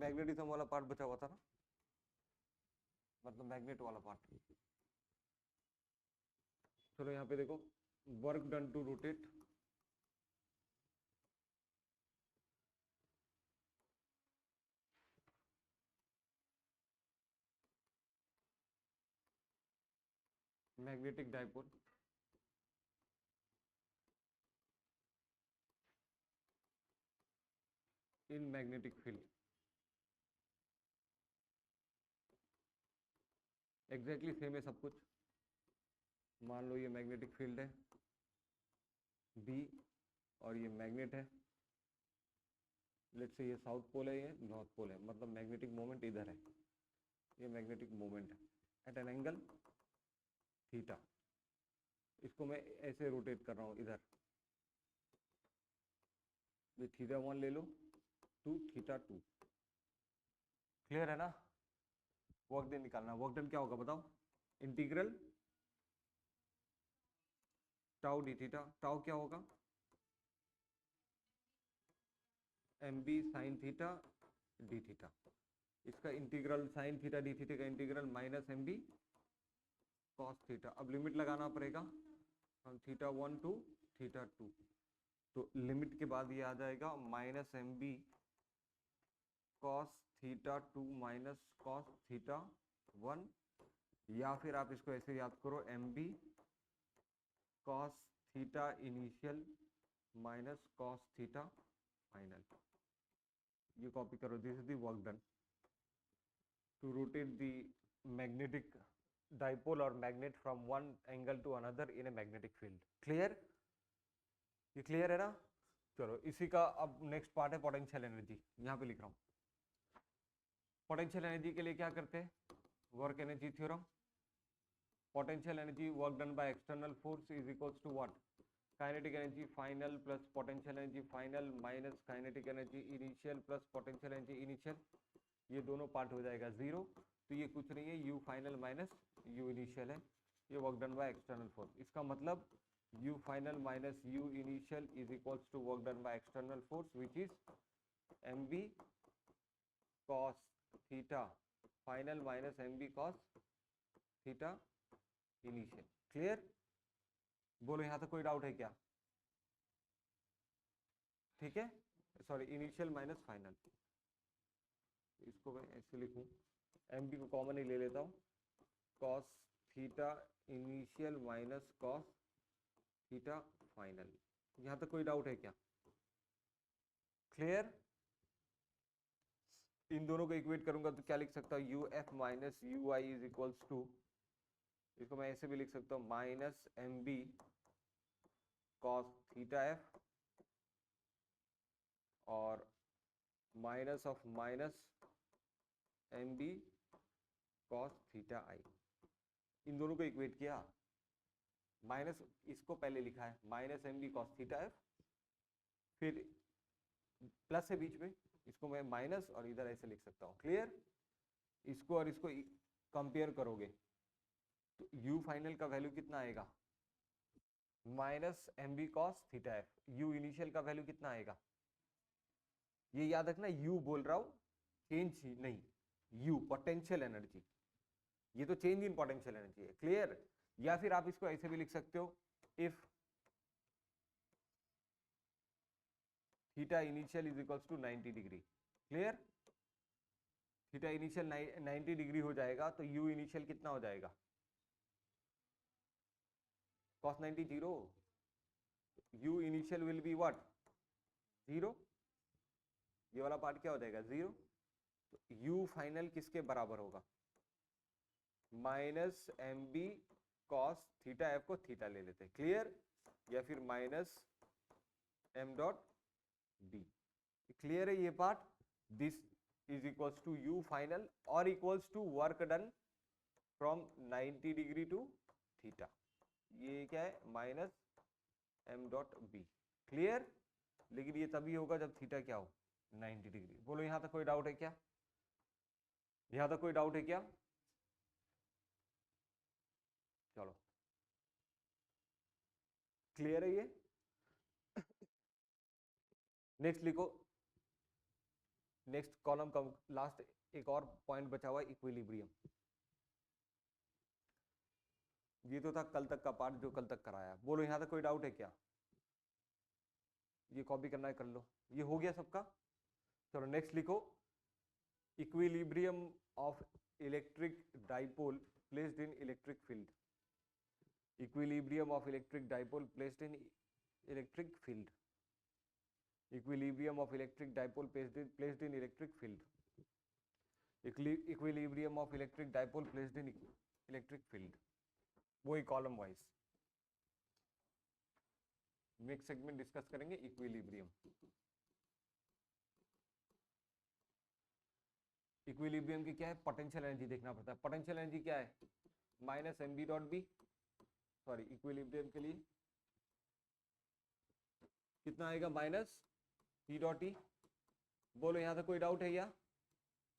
Magnetism वाला part बचा हुआ था ना, मतलब मैग्नेट वाला पार्ट। चलो यहाँ पे देखो, work done to rotate, magnetic dipole in magnetic field. Exactly same है सब कुछ। मान लो ये मैग्नेटिक फील्ड है बी और ये मैग्नेट है, लेट्स से ये साउथ पोल है, ये नॉर्थ पोल है, मतलब मैग्नेटिक मोमेंट इधर है, ये मैग्नेटिक मोमेंट है एट एन एंगल थीटा। इसको मैं ऐसे रोटेट कर रहा हूँ इधर, ये थीटा 1 ले लो टू थीटा 2। क्लियर है ना? वर्क डन निकालना, वर्क डन क्या होगा बताओ? Integral tau D theta, tau क्या होगा? M B sine theta D theta. इसका integral sine theta D theta का integral minus M B cos theta. अब लिमिट लगाना पड़ेगा फ्रॉम थीटा 1 टू थीटा 2, तो लिमिट के बाद ये आ जाएगा minus M B cos theta 2 minus cos theta 1, या फिर आप इसको ऐसे याद करो M B cos theta initial minus cos theta final. ये कॉपी करो, this is the work done to rotate the magnetic dipole और magnet from one angle to another in a magnetic field. Clear? ये clear है ना? चलो इसी का अब नेक्स्ट पार्ट है पोटेंशियल एनर्जी। यहाँ पे लिख रहा हूँ, पोटेंशियल एनर्जी के लिए क्या करते हैं? Work energy theorem. Potential energy work done by external force is equals to what? Kinetic energy final plus potential energy final minus kinetic energy initial plus potential energy initial. ये दोनों part हो जाएगा zero, तो ये कुछ नहीं है, U final minus U initial है। ये work done by external force. इसका मतलब U final minus U initial is equals to work done by external force which is M B cos theta final minus M B cos theta initial. Clear? बोलो यहाँ तक कोई doubt है क्या? ठीक है, सॉरी इनिशियल माइनस फाइनल। इसको मैं ऐसे लिखूं, एम बी को कॉमन ही ले लेता हूँ, cos theta initial minus cos theta final. यहाँ तक कोई डाउट है क्या? क्लियर? इन दोनों को इक्वेट करूंगा तो क्या लिख सकता हूँ? U F minus U I is equals to, इसको मैं ऐसे भी लिख सकता हूँ, minus M B cos theta F और minus of minus M B cos theta I. इन दोनों को इक्वेट किया, माइनस इसको पहले लिखा है minus M B cos theta F, फिर प्लस है बीच में, इसको मैं माइनस और इधर ऐसे लिख सकता हूँ। क्लियर? इसको और इसको कंपेयर करोगे तो यू फाइनल का वैल्यू कितना आएगा? Minus M B cos theta F. U initial का वैल्यू कितना आएगा? ये याद रखना, यू बोल रहा हूं, चेंज ही नहीं, यू पोटेंशियल एनर्जी, ये तो चेंज इन पोटेंशियल एनर्जी है। क्लियर? या फिर आप इसको ऐसे भी लिख सकते हो, if theta initial is equals to 90 degree. Clear? Theta initial 90 degree हो जाएगा तो यू इनिशियल कितना हो जाएगा? cos 90 zero, you initial will be what? Zero. ये वाला पार्ट क्या हो जाएगा? जीरो। तो यू फाइनल किसके बराबर होगा? Minus M B cos theta F को थीटा ले लेते हैं। क्लियर? या फिर minus M dot B. Clear है ये part? This is equals to U final और equals to work done from 90 degree to theta. ये क्या है? Minus M dot B. Clear? लेकिन ये तभी होगा जब थीटा क्या हो? 90 डिग्री। बोलो यहां तक कोई डाउट है क्या? यहां तक कोई डाउट है क्या? चलो क्लियर है ये? नेक्स्ट लिखो, नेक्स्ट कॉलम का लास्ट एक और पॉइंट बचा हुआ है, इक्विलिब्रियम। ये तो था कल तक का पार्ट जो कल तक कराया। बोलो यहाँ तक कोई डाउट है क्या? ये कॉपी करना है कर लो। ये हो गया सबका? चलो नेक्स्ट लिखो, equilibrium of electric dipole placed in electric field. Equilibrium of electric dipole placed in electric field. Equilibrium of electric dipole placed in electric field. Equilibrium of electric dipole placed in electric field. वही column wise next segment discuss करेंगे equilibrium. Equilibrium की क्या है, potential energy देखना पड़ता है। Potential energy क्या है, minus M B dot B, sorry equilibrium के लिए कितना आएगा, माइनस पी डॉट ई। बोलो यहां तक कोई डाउट है क्या?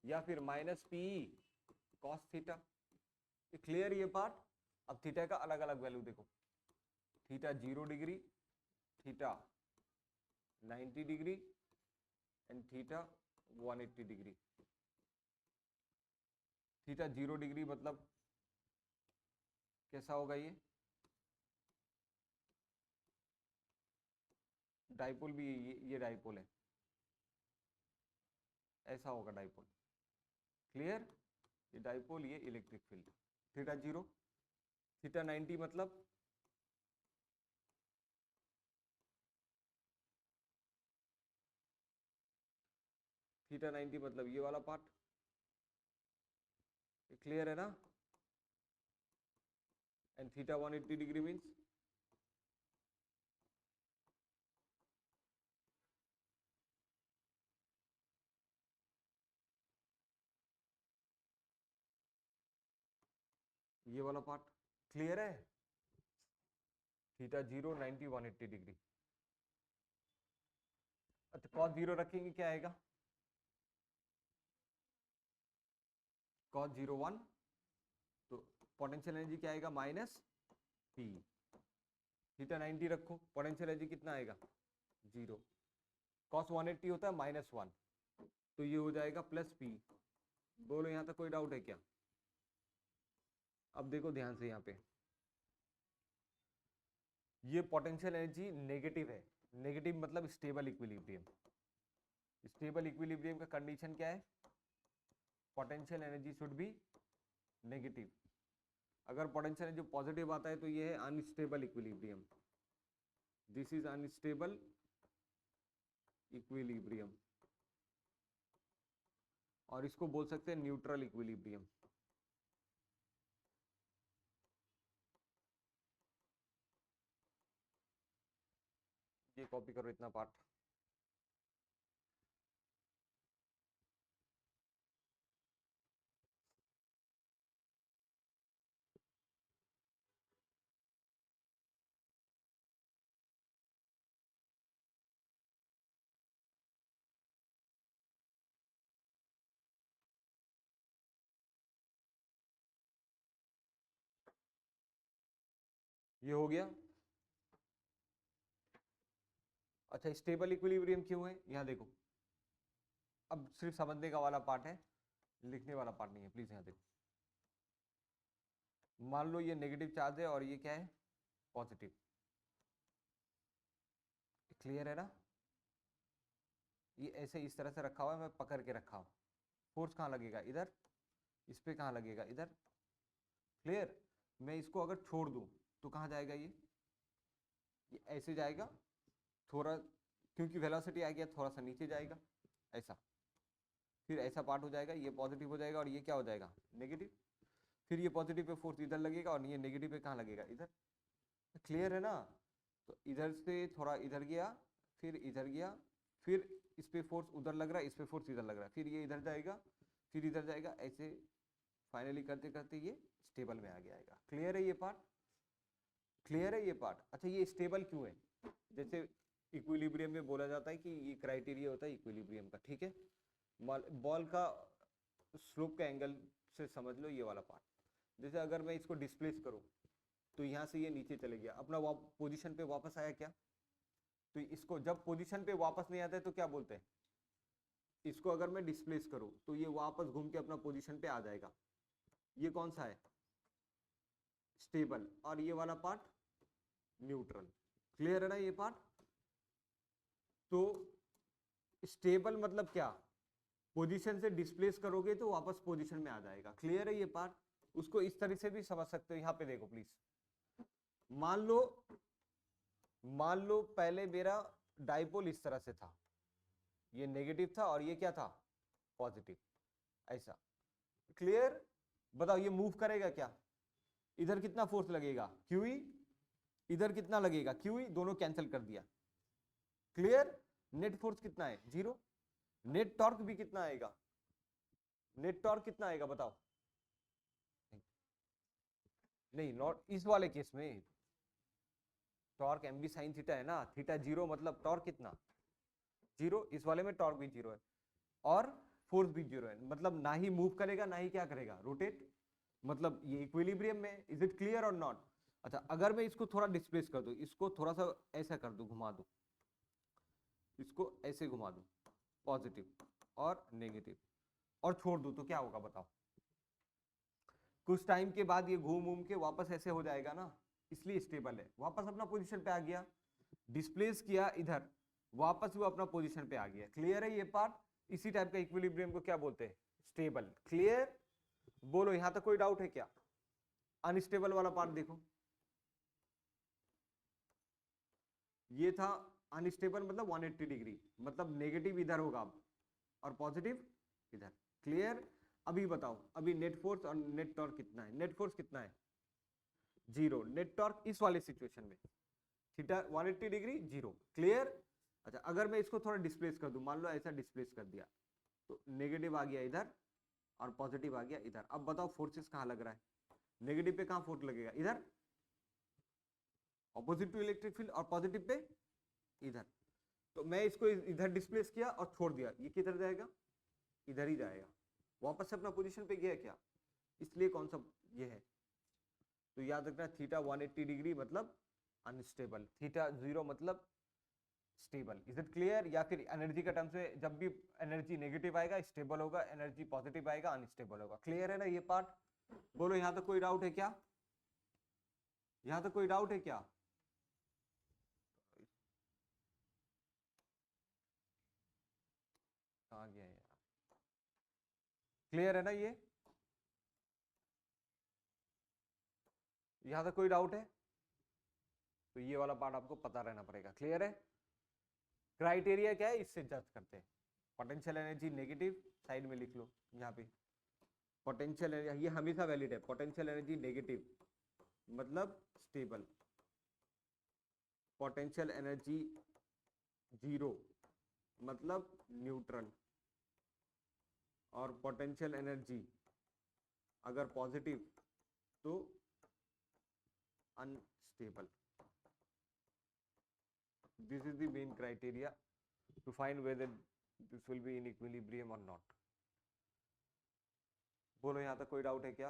या फिर minus P cos theta. Clear ये पार्ट? अब थीटा का अलग अलग वैल्यू देखो, theta 0 degree, theta 90 degree and theta 180 degree. Theta 0 degree मतलब कैसा होगा ये? डाइपोल भी ये डाइपोल है, ऐसा होगा डाइपोल। क्लियर? ये डाइपोल, ये इलेक्ट्रिक फील्ड। थीटा 0, थीटा 90 मतलब थीटा 90 मतलब ये वाला पार्ट। क्लियर है ना? एंड थीटा 180 डिग्री मीन्स ये वाला पार्ट। क्लियर है? Theta 0 90 180 degree. अच्छा कॉस 0 रखेंगे क्या आएगा, कॉस 0 1, तो पोटेंशियल एनर्जी क्या आएगा, माइनस पी। थीटा 90 रखो, पोटेंशियल एनर्जी कितना आएगा, 0। कॉस 180 होता है -1, तो ये हो जाएगा प्लस पी। बोलो यहां तक कोई डाउट है क्या? अब देखो ध्यान से, यहाँ पे ये पोटेंशियल एनर्जी नेगेटिव है। नेगेटिव मतलब स्टेबल इक्विलिब्रियम। स्टेबल इक्विलिब्रियम का कंडीशन क्या है, potential energy should be negative. अगर पोटेंशियल एनर्जी पॉजिटिव आता है तो ये है unstable equilibrium. This is unstable equilibrium, और इसको बोल सकते हैं न्यूट्रल इक्विलिब्रियम। ये कॉपी करो इतना पार्ट। ये हो गया। अच्छा स्टेबल इक्विलिब्रियम क्यों है, यहाँ देखो। अब सिर्फ समझने का वाला पार्ट है, लिखने वाला पार्ट नहीं है, प्लीज यहाँ देखो। मान लो ये नेगेटिव चार्ज है और ये क्या है, पॉजिटिव। क्लियर है ना? ये ऐसे इस तरह से रखा हुआ है, मैं पकड़ के रखा हूं। फोर्स कहाँ लगेगा, इधर। इस पे कहाँ लगेगा, इधर। क्लियर? मैं इसको अगर छोड़ दूं तो कहाँ जाएगा ये ऐसे जाएगा थोड़ा, क्योंकि वेलोसिटी आ गया, थोड़ा सा नीचे जाएगा ऐसा। फिर ऐसा पार्ट हो जाएगा, ये पॉजिटिव हो जाएगा और ये क्या हो जाएगा, नेगेटिव। फिर ये पॉजिटिव पे फोर्स इधर लगेगा और ये नेगेटिव पे कहाँ लगेगा, इधर। क्लियर है ना? तो इधर से थोड़ा इधर गया, फिर इधर गया, फिर इस पे फोर्स उधर लग रहा है, इस पे फोर्स इधर लग रहा है, फिर ये इधर जाएगा, फिर इधर जाएगा, ऐसे फाइनली करते करते ये स्टेबल में आ जाएगा। क्लियर है ये पार्ट? क्लियर है ये पार्ट? अच्छा ये स्टेबल क्यों है, जैसे इक्विलिब्रियम में बोला जाता है कि ये क्राइटेरिया होता है इक्विलिब्रियम का, ठीक है। बॉल का स्लोप का एंगल से समझ लो ये वाला पार्ट। जैसे अगर मैं इसको डिस्प्लेस करूं तो यहाँ से ये नीचे चले गया, अपना पोजीशन पे वापस आया क्या। तो इसको जब पोजीशन पे वापस नहीं आता है तो क्या बोलते हैं, इसको अगर मैं डिस्प्लेस करूं तो ये वापस घूम के अपना पोजीशन पे आ जाएगा। ये कौन सा है, स्टेबल, और ये वाला पार्ट न्यूट्रल। क्लियर है ना ये पार्ट। तो स्टेबल मतलब क्या, पोजीशन से डिस्प्लेस करोगे तो वापस पोजीशन में आ जाएगा। क्लियर है ये पार्ट। उसको इस तरह से भी समझ सकते हो। यहां पे देखो प्लीज, मान लो पहले मेरा डाइपोल इस तरह से था, ये नेगेटिव था और ये क्या था, पॉजिटिव, ऐसा। क्लियर। बताओ ये मूव करेगा क्या, इधर कितना फोर्स लगेगा, क्यूई, इधर कितना लगेगा, क्यूई, दोनों कैंसिल कर दिया। क्लियर। नेट फोर्स कितना है, 0। नेट टॉर्क भी कितना आएगा, नेट टॉर्क कितना आएगा बताओ। नहीं, नॉट इस वाले केस में, torque M B sine theta है ना, थीटा 0 मतलब टॉर्क कितना, 0। इस वाले में टॉर्क भी 0 है और फोर्स भी 0 है, मतलब ना ही मूव करेगा ना ही क्या करेगा, रोटेट, मतलब ये इक्विलिब्रियम में। इज इट क्लियर और नॉट। अच्छा, अगर मैं इसको थोड़ा डिस्प्लेस कर दूं, इसको थोड़ा सा ऐसा कर दूं, घुमा दूं, इसको ऐसे घुमा दूं, पॉजिटिव और नेगेटिव, और छोड़ दूं तो क्या होगा बताओ। कुछ टाइम के बाद ये घूम घूम के वापस ऐसे हो जाएगा ना, इसलिए स्टेबल है, वापस अपना पोजीशन पे आ गया। डिस्प्लेस किया इधर, वापस वो अपना पोजीशन पे आ गया। क्लियर है ये पार्ट। इसी टाइप का इक्विलिब्रियम को क्या बोलते हैं, स्टेबल। क्लियर। बोलो यहां तक कोई डाउट है क्या। अनस्टेबल वाला पार्ट देखो, ये था अनस्टेबल, मतलब 180 डिग्री, मतलब नेगेटिव इधर होगा अब और पॉजिटिव इधर। क्लियर। अभी बताओ, अभी नेट फोर्स और नेट टॉर्क कितना है, नेट फोर्स कितना है, 0। नेट टॉर्क इस वाले सिचुएशन में थीटा 180 डिग्री, 0। क्लियर। अच्छा, अगर मैं इसको थोड़ा डिस्प्लेस कर दूं, मान लो ऐसा डिस्प्लेस कर दिया, तो नेगेटिव आ गया इधर और पॉजिटिव आ गया इधर। अब बताओ फोर्सेस कहां लग रहा है, नेगेटिव पे कहां फोर्स लगेगा, इधर, ऑपोजिट टू इलेक्ट्रिक फील्ड, और पॉजिटिव पे इधर। तो मैं इसको इधर डिस्प्लेस किया और छोड़ दिया, ये किधर जाएगा, इधर ही जाएगा, वापस से अपना पोजीशन पे गया क्या, इसलिए कौन सा ये है। तो याद रखना, थीटा 180 डिग्री मतलब अनस्टेबल, थीटा 0 मतलब स्टेबल। Is it clear. या फिर एनर्जी का टर्म्स में जब भी एनर्जी नेगेटिव आएगा स्टेबल होगा, एनर्जी पॉजिटिव आएगा अनस्टेबल होगा। क्लियर है ना ये पार्ट। बोलो यहां तक कोई डाउट है क्या, यहां तक कोई डाउट है क्या। कहां गया यार। क्लियर है ना ये, यहां तक कोई डाउट है, तो ये वाला पार्ट आपको पता रहना पड़ेगा। क्लियर है। क्राइटेरिया क्या है, इससे जज करते हैं। पोटेंशियल एनर्जी नेगेटिव, साइड में लिख लो यहाँ पे, पोटेंशियल एनर्जी, ये हमेशा वैलिड है, पोटेंशियल एनर्जी नेगेटिव मतलब स्टेबल, पोटेंशियल एनर्जी 0 मतलब न्यूट्रल, और पोटेंशियल एनर्जी अगर पॉजिटिव तो unstable. This is the main criteria to find whether this will be in equilibrium or not. बोलो यहां तक कोई डाउट है क्या।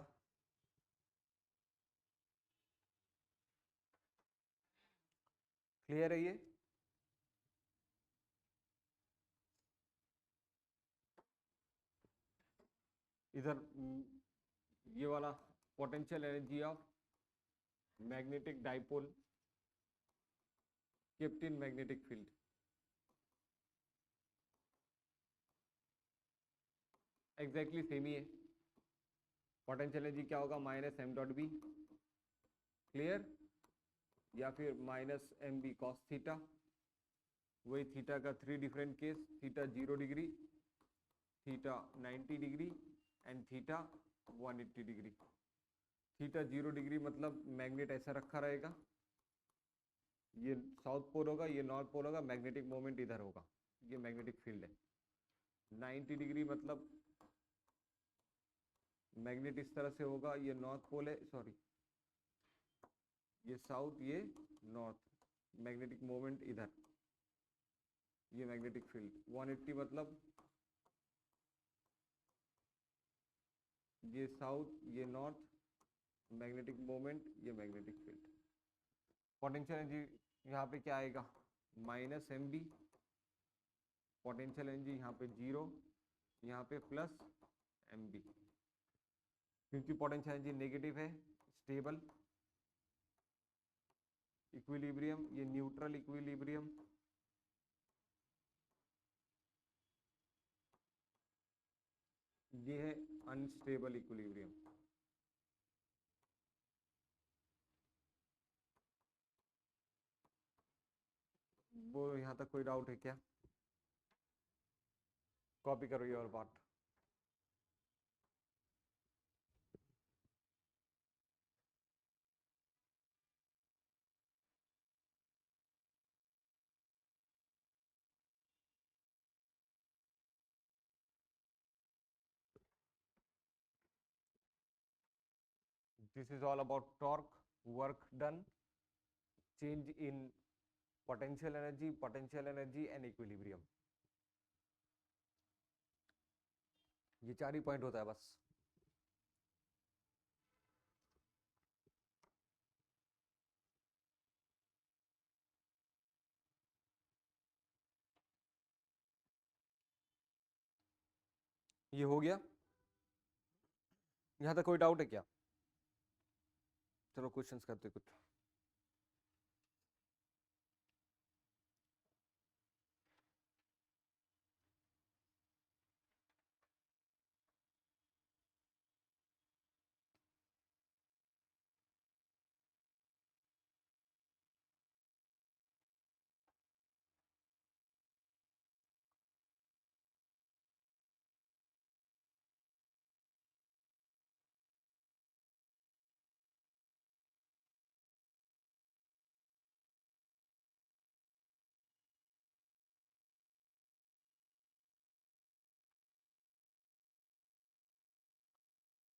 क्लियर है ये। इधर ये वाला potential energy of magnetic dipole kept in magnetic field, exactly same ही है। पोटेंशियल एनर्जी क्या होगा, minus M dot B. Clear. या फिर minus M B cos theta, वही थीटा का 3 different case, theta 0 degree, theta 90 degree and theta 180 degree. Theta 0 degree मतलब magnet ऐसा रखा रहेगा, ये साउथ पोल होगा, ये नॉर्थ पोल होगा, मैग्नेटिक मोमेंट इधर होगा, ये मैग्नेटिक फील्ड है। 90 डिग्री मतलब मैग्नेट इस तरह से होगा, ये नॉर्थ पोल है, सॉरी ये साउथ, ये नॉर्थ, मैग्नेटिक मोमेंट इधर, ये मैग्नेटिक फील्ड। 180 मतलब ये साउथ, ये नॉर्थ, मैग्नेटिक मोमेंट, ये मैग्नेटिक फील्ड। पोटेंशियल एनर्जी यहाँ पे क्या आएगा, minus M B potential energy यहाँ पे 0, यहाँ पे प्लस mb, क्योंकि पोटेंशियल एनर्जी नेगेटिव है, स्टेबल इक्विलिब्रियम, ये न्यूट्रल इक्विलिब्रियम, ये है अनस्टेबल इक्विलिब्रियम। वो यहां तक कोई डाउट है क्या? कॉपी करो ये और बात। This is all about torque, work done, change in potential energy and equilibrium. ये 4 ही पॉइंट होता है बस। ये हो गया, यहां तक कोई डाउट है क्या? चलो क्वेश्चंस करते कुछ।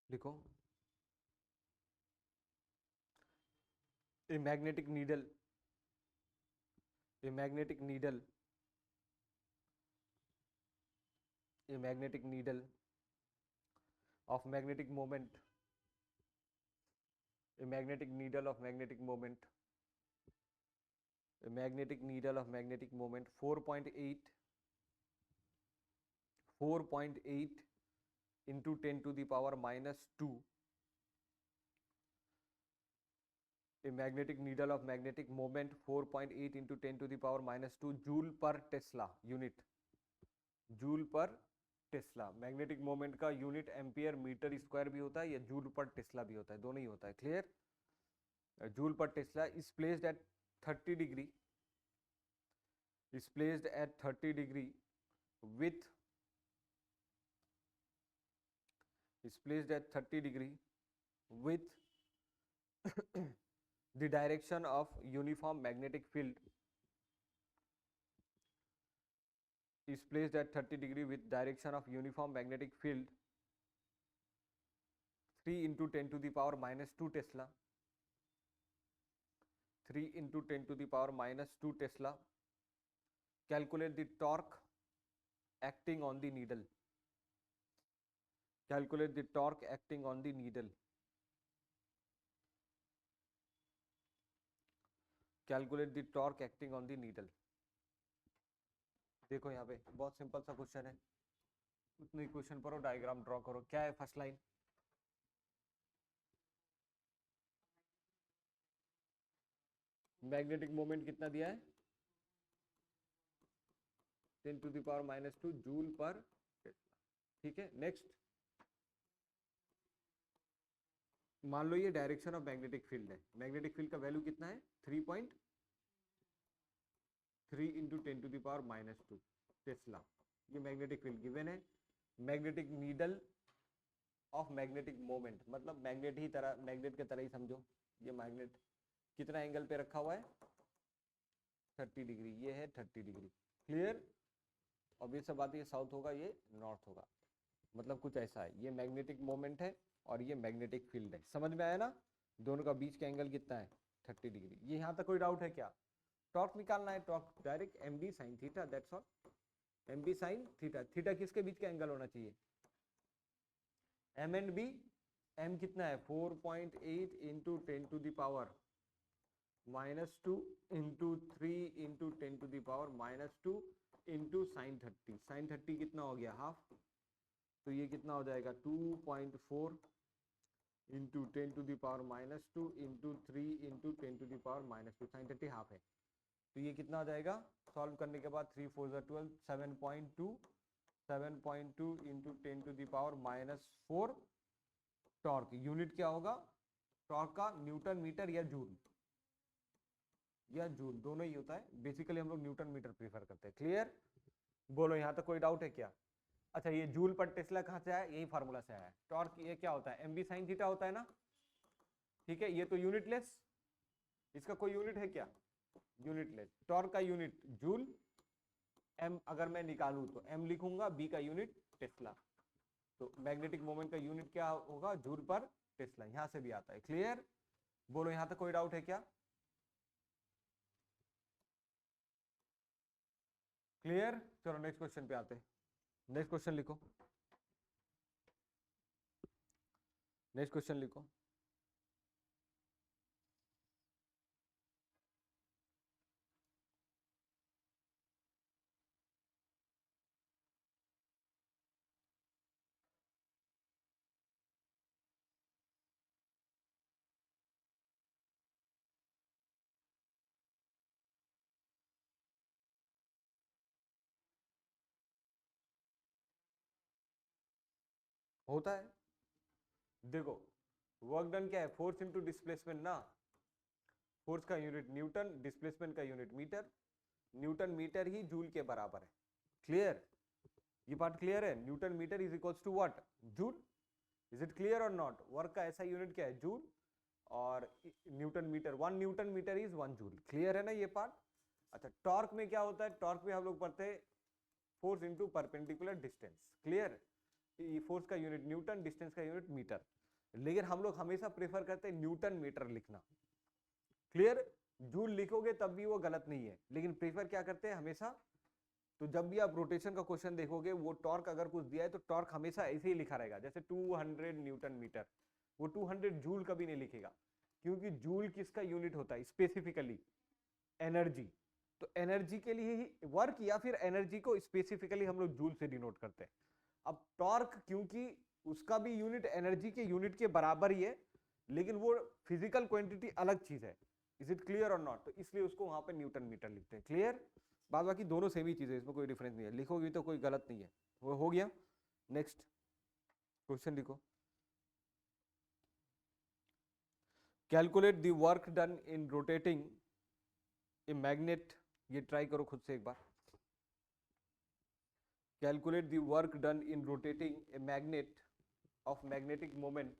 लिखो, a magnetic needle, a magnetic needle, a magnetic needle of magnetic moment, a magnetic needle of magnetic moment, a magnetic needle of magnetic moment 4.8 into 10 to the power minus 2, a magnetic needle of magnetic moment 4.8 into 10 to the power minus 2 joule per Tesla unit, joule per Tesla. Magnetic moment का unit ampere metre square भी होता है या joule per Tesla भी होता है, दोनों ही होता है। Clear? Joule per Tesla is placed at 30 degree, is placed at 30 degree with, is placed at 30 degree with the direction of uniform magnetic field, is placed at 30 degree with direction of uniform magnetic field 3 into 10 to the power minus 2 Tesla, 3 into 10 to the power minus 2 Tesla. Calculate the torque acting on the needle. Calculate the torque acting on the needle. Calculate the torque acting on the needle. देखो यहाँ पे बहुत simple सा question है, उतनी question पढ़ो, diagram draw करो। क्या है फर्स्ट लाइन? मैग्नेटिक मोमेंट कितना दिया है? 10 to the power minus 2 joule per tesla. ठीक है, नेक्स्ट मान लो ये डायरेक्शन ऑफ मैग्नेटिक फील्ड है। मैग्नेटिक फील्ड का वैल्यू कितना है? 3.3 into 10 to the power minus 2 tesla. ये मैग्नेटिक फील्ड गिवन है। Magnetic needle of magnetic moment, मतलब मैग्नेट ही तरह, मैग्नेट के तरह ही समझो। ये मैग्नेट कितना एंगल पे रखा हुआ है? 30 डिग्री। ये है 30 डिग्री। क्लियर? ऑब्वियस बात, ये साउथ होगा, ये नॉर्थ होगा, मतलब कुछ ऐसा है। ये मैग्नेटिक मोमेंट है और ये मैग्नेटिक फील्ड है। समझ में आया ना? दोनों का बीच का एंगल कितना है? 30 डिग्री। ये यहां तक कोई डाउट है क्या? टॉर्क निकालना है, torque direct mb sin theta, that's all. mb sin theta, theta किसके बीच का एंगल होना चाहिए? m and b। m कितना है? 4.8 into 10 to the power minus 2 into 3 into 10 to the power minus 2 into sin 30, sin 30 कितना हो गया हाफ, तो ये कितना हो जाएगा 2.4 into 10⁻⁻² into 3 into 10⁻², sin 30 half है, तो ये कितना हो जाएगा सॉल्व करने के बाद 3 4 12 7.2 इंटू 10⁻⁻4 टॉर्क। यूनिट क्या होगा टॉर्क का, न्यूटन मीटर या जूल, दोनों ही होता है, बेसिकली हम लोग न्यूटन मीटर प्रीफर करते हैं। क्लियर, बोलो यहाँ तक कोई डाउट है क्या? अच्छा, ये जूल पर टेस्ला कहाँ से आया? यही फार्मूला से आया है। टॉर्क ये क्या होता है? एम बी साइन थीटा होता है ना, ठीक है, ये तो यूनिटलेस, इसका कोई यूनिट है क्या? यूनिटलेस। टॉर्क का यूनिट जूल, एम अगर मैं निकालूं तो एम लिखूंगा, बी का यूनिट टेस्ला, तो मैग्नेटिक मोमेंट का यूनिट क्या होगा? जूल पर टेस्ला, यहां से भी आता है। क्लियर, बोलो यहां तक कोई डाउट है क्या? क्लियर, चलो नेक्स्ट क्वेश्चन पे आते हैं। नेक्स्ट क्वेश्चन लिखो, नेक्स्ट क्वेश्चन लिखो। होता है, देखो वर्क डन क्या है? फोर्स इंटू डिस्प्लेसमेंट ना, फोर्स का यूनिट न्यूटन, डिस्प्लेसमेंट का यूनिट मीटर, न्यूटन मीटर ही जूल के बराबर है। क्लियर, ये पार्ट क्लियर है? Newton metre is equals to what? Joule. Is it clear और नॉट? वर्क का ऐसा यूनिट क्या है? जूल, और newton metre, 1 newton metre is 1 joule. Clear है ना ये पार्ट? अच्छा, टॉर्क में क्या होता है? टॉर्क में हम लोग पढ़ते हैं force into perpendicular distance. Clear, force का यूनिट न्यूटन, डिस्टेंस का यूनिट मीटर, लेकिन हम लोग हमेशा प्रेफर करते हैं न्यूटन मीटर लिखना। क्लियर, जूल लिखोगे तब भी वो गलत नहीं है, लेकिन प्रेफर क्या करते हैं हमेशा, तो जब भी आप रोटेशन का क्वेश्चन देखोगे, वो टॉर्क अगर कुछ दिया है तो टॉर्क हमेशा ऐसे ही लिखा रहेगा, जैसे 200 न्यूटन मीटर, वो 200 जूल कभी नहीं लिखेगा, क्योंकि जूल किसका यूनिट होता है? Specifically energy. तो एनर्जी के लिए ही वर्क या फिर एनर्जी को स्पेसिफिकली हम लोग जूल से डिनोट करते हैं। अब टॉर्क क्योंकि उसका भी यूनिट एनर्जी के यूनिट के बराबर ही है, लेकिन वो फिजिकल क्वांटिटी अलग चीज है। इज इट क्लियर और नॉट? तो इसलिए उसको वहां पे न्यूटन मीटर लिखते हैं। क्लियर, बाद बाकी दोनों सेम ही चीज है, इसमें कोई डिफरेंस नहीं है, लिखोगे तो कोई गलत नहीं है। वो हो गया, नेक्स्ट क्वेश्चन लिखो। Calculate the work done in rotating a magnet, ये ट्राई करो खुद से एक बार। Calculate the work done in rotating a magnet of magnetic moment.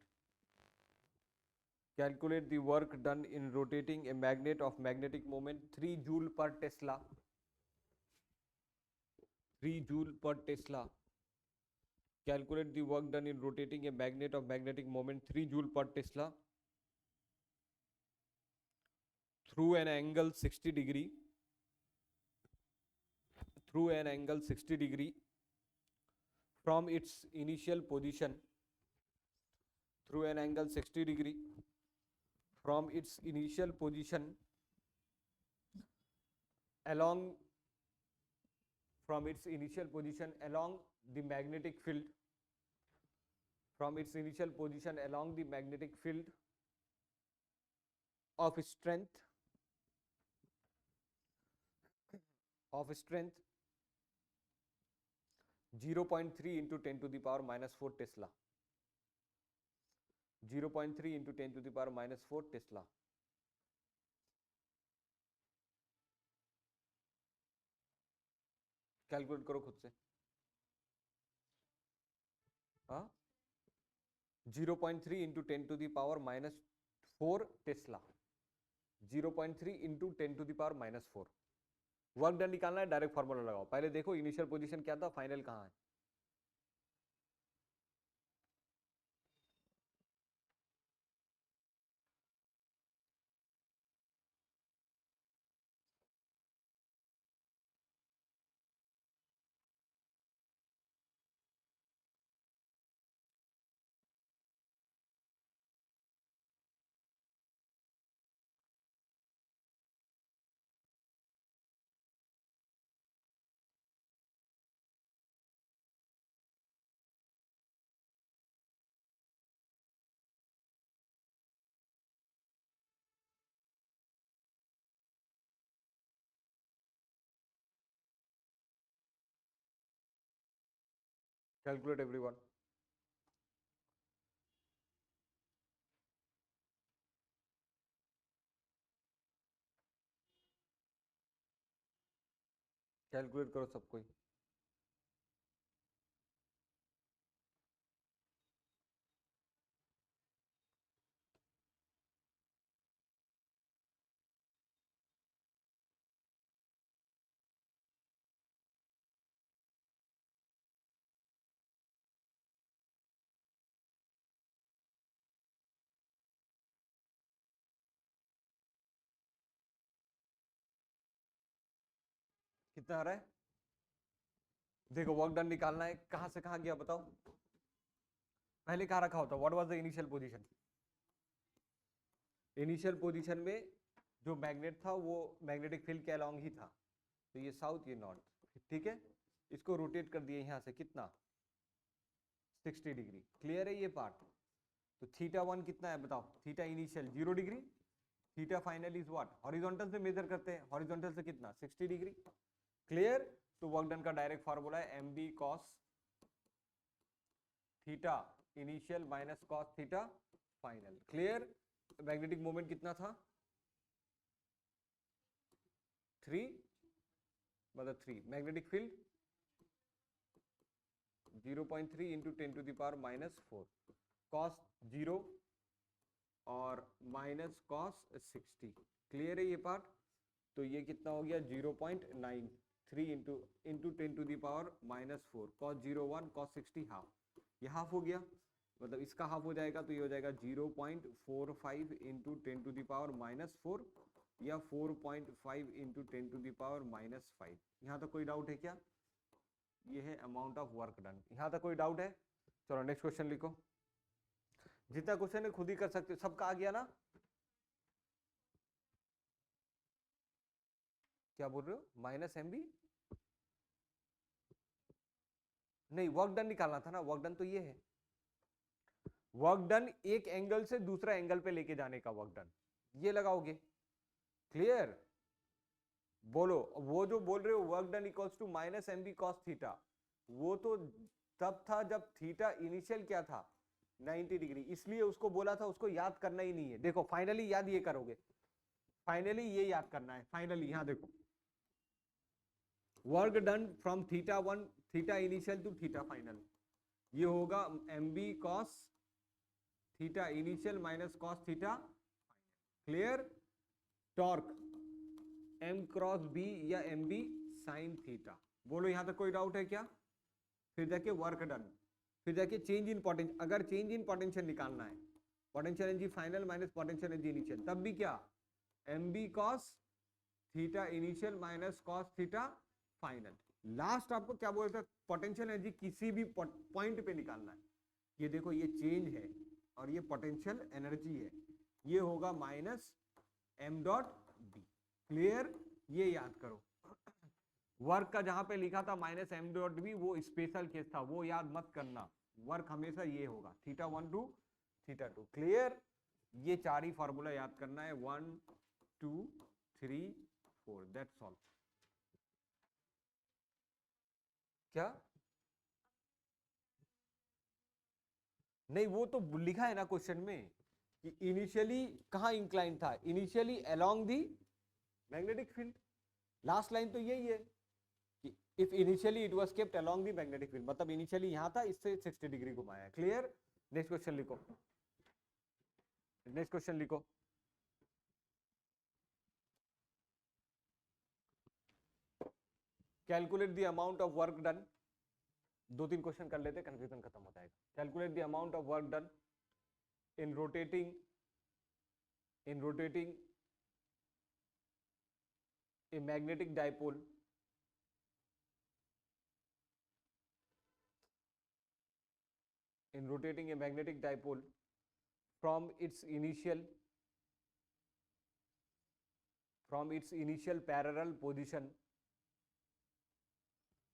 Calculate the work done in rotating a magnet of magnetic moment 3 joule per Tesla. 3 joule per Tesla. Calculate the work done in rotating a magnet of magnetic moment 3 joule per Tesla through an angle 60 degree. Through an angle 60 degree from its initial position. Through an angle 60 degree from its initial position along from its initial position along the magnetic field, from its initial position along the magnetic field of strength 0.3 into 10 to the power minus 4 Tesla. 0.3 into 10 to the power minus 4 Tesla. Calculate करो खुद से। हाँ, 0.3 into 10 to the power minus 4 Tesla. 0.3 into 10 to the power minus 4. Work done निकालना है, direct formula लगाओ। पहले देखो initial position क्या था, फाइनल कहाँ है। Calculate everyone. कैलकुलेट करो सब कोई। कितना आ रहा है? देखो वर्क डन निकालना है, कहां से कहां गया बताओ। पहले कहां रखा होता, what was the initial position? Initial position में जो मैग्नेट था वो मैग्नेटिक फील्ड के अलोंग ही था, तो ये साउथ ये नॉर्थ, ठीक है। इसको रोटेट कर दिए यहां से कितना, 60 डिग्री। क्लियर है ये पार्ट? तो थीटा वन कितना है बताओ, theta initial 0 degree, theta final is what, horizontal से मेजर करते हैं, हॉरिजॉन्टल से कितना, 60 डिग्री। क्लियर? तो वर्क डन का डायरेक्ट फार्मूला है M B cos theta initial minus cos theta final. Clear? Magnetic moment कितना था, 3, मतलब 3, मैग्नेटिक फील्ड 0.3 इंटू 10⁻⁻⁴, कॉस 0 और माइनस कॉस 60। क्लियर है ये पार्ट? तो ये कितना हो गया, 0.93 इंटू 10⁻⁻⁴, कॉस 0 1, कॉस 60 हाफ, ये हाफ हो गया, मतलब इसका हाफ हो जाएगा, तो ये हो जाएगा 0.45 इंटू 10⁻⁻⁴, या 4.5 इंटू 10⁻⁻5। यहाँ तक कोई डाउट है क्या? ये है अमाउंट ऑफ वर्क डन। यहाँ तक कोई डाउट है? चलो नेक्स्ट क्वेश्चन लिखो। जितना क्वेश्चन है खुद ही कर सकते हो, सबका आ गया ना? क्या बोल रहे हो, माइनस एम बी? नहीं, वर्क डन निकालना था ना, वर्क डन तो ये है, वर्क डन एक एंगल से दूसरा एंगल पे लेके जाने का वर्क डन, ये लगाओगे। क्लियर? बोलो, वो जो बोल रहे हो work done equals to minus M B cos theta, वो तो तब था जब थीटा इनिशियल क्या था, 90 डिग्री, इसलिए उसको बोला था, उसको याद करना ही नहीं है। देखो फाइनली याद ये करोगे, फाइनली ये याद करना है, फाइनली यहां देखो, work done from theta one, theta initial to theta final, ये होगा M B cos theta initial minus cos theta. Clear? Torque M cross B या एम बी साइन थीटा। बोलो यहां तक कोई डाउट है क्या? फिर जाके वर्क डन, फिर जाके चेंज इन पोटेंशियल, अगर चेंज इन पोटेंशियल निकालना है, potential energy final minus potential energy initial, तब भी क्या, M B cos theta initial minus cos theta final. Last आपको क्या बोलते हैं, पोटेंशियल एनर्जी किसी भी पॉइंट पे निकालना है, ये देखो ये चेंज है और ये पोटेंशियल एनर्जी है, ये होगा minus M dot B. Clear? ये याद करो। वर्क का जहां पे लिखा था माइनस एम डॉट बी, वो स्पेशल केस था, वो याद मत करना, वर्क हमेशा ये होगा, थीटा 1 टू थीटा 2। क्लियर? ये चार ही फॉर्मूला याद करना है, 1 2 3 4, दैट्स ऑल। क्या? नहीं, वो तो लिखा है ना क्वेश्चन में कि इनिशियली कहां इंक्लाइन था, initially along the magnetic field. Last line तो यही है कि if initially it was kept along the magnetic field, मतलब इनिशियली यहां था, इससे 60 डिग्री घुमाया। क्लियर? नेक्स्ट क्वेश्चन लिखो, नेक्स्ट क्वेश्चन लिखो। Calculate the amount of work done, 2-3 question कर लेते, कंफ्यूजन खत्म हो जाएगा। Calculate the amount of work done in rotating a magnetic dipole in rotating a magnetic dipole from its initial parallel position,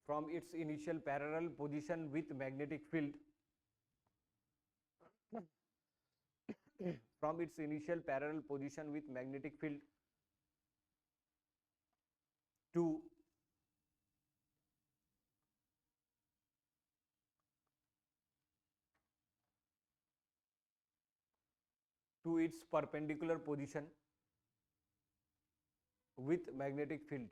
from its initial parallel position with magnetic field, from its initial parallel position with magnetic field to to its perpendicular position with magnetic field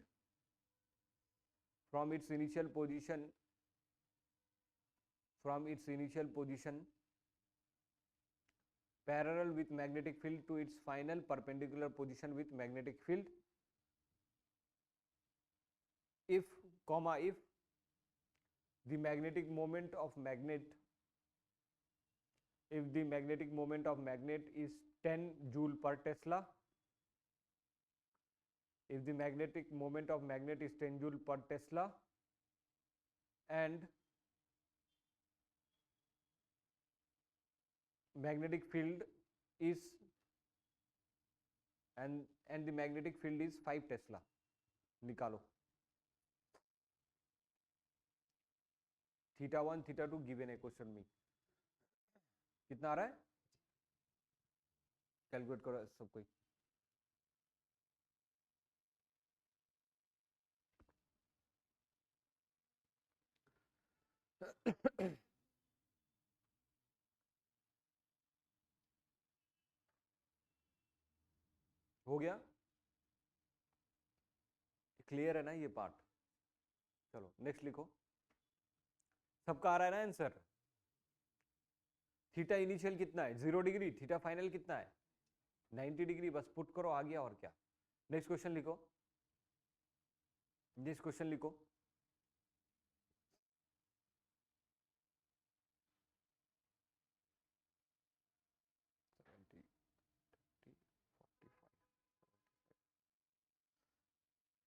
from its initial position parallel with magnetic field to its final perpendicular position with magnetic field if the magnetic moment of magnet is 10 joule per Tesla, if the magnetic moment of magnet is 10 joule per Tesla and magnetic field is and the magnetic field is 5 Tesla. निकालो θ1 θ2 given है question में, कितना आ रहा है calculate करो सब कोई। हो गया, क्लियर है ना ये पार्ट। चलो नेक्स्ट लिखो, सबका आ रहा है ना आंसर। थीटा इनिशियल कितना है 0 डिग्री, थीटा फाइनल कितना है 90 डिग्री, बस पुट करो आ गया और क्या। नेक्स्ट क्वेश्चन लिखो, नेक्स्ट क्वेश्चन लिखो।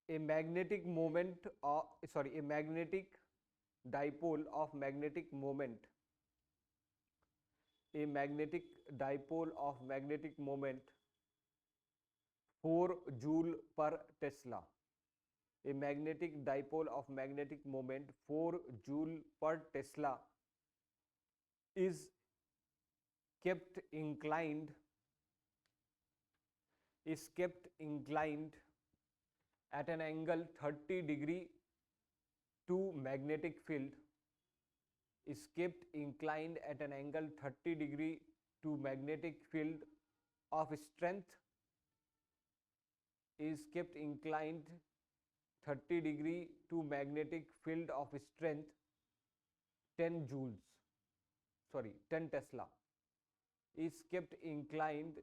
A magnetic moment a magnetic dipole of magnetic moment, a magnetic dipole of magnetic moment 4 joule per Tesla, a magnetic dipole of magnetic moment 4 joule per Tesla is kept inclined at an angle 30 degree to magnetic field, is kept inclined at an angle 30 degree to magnetic field of strength, is kept inclined 30 degree to magnetic field of strength 10 Tesla, is kept inclined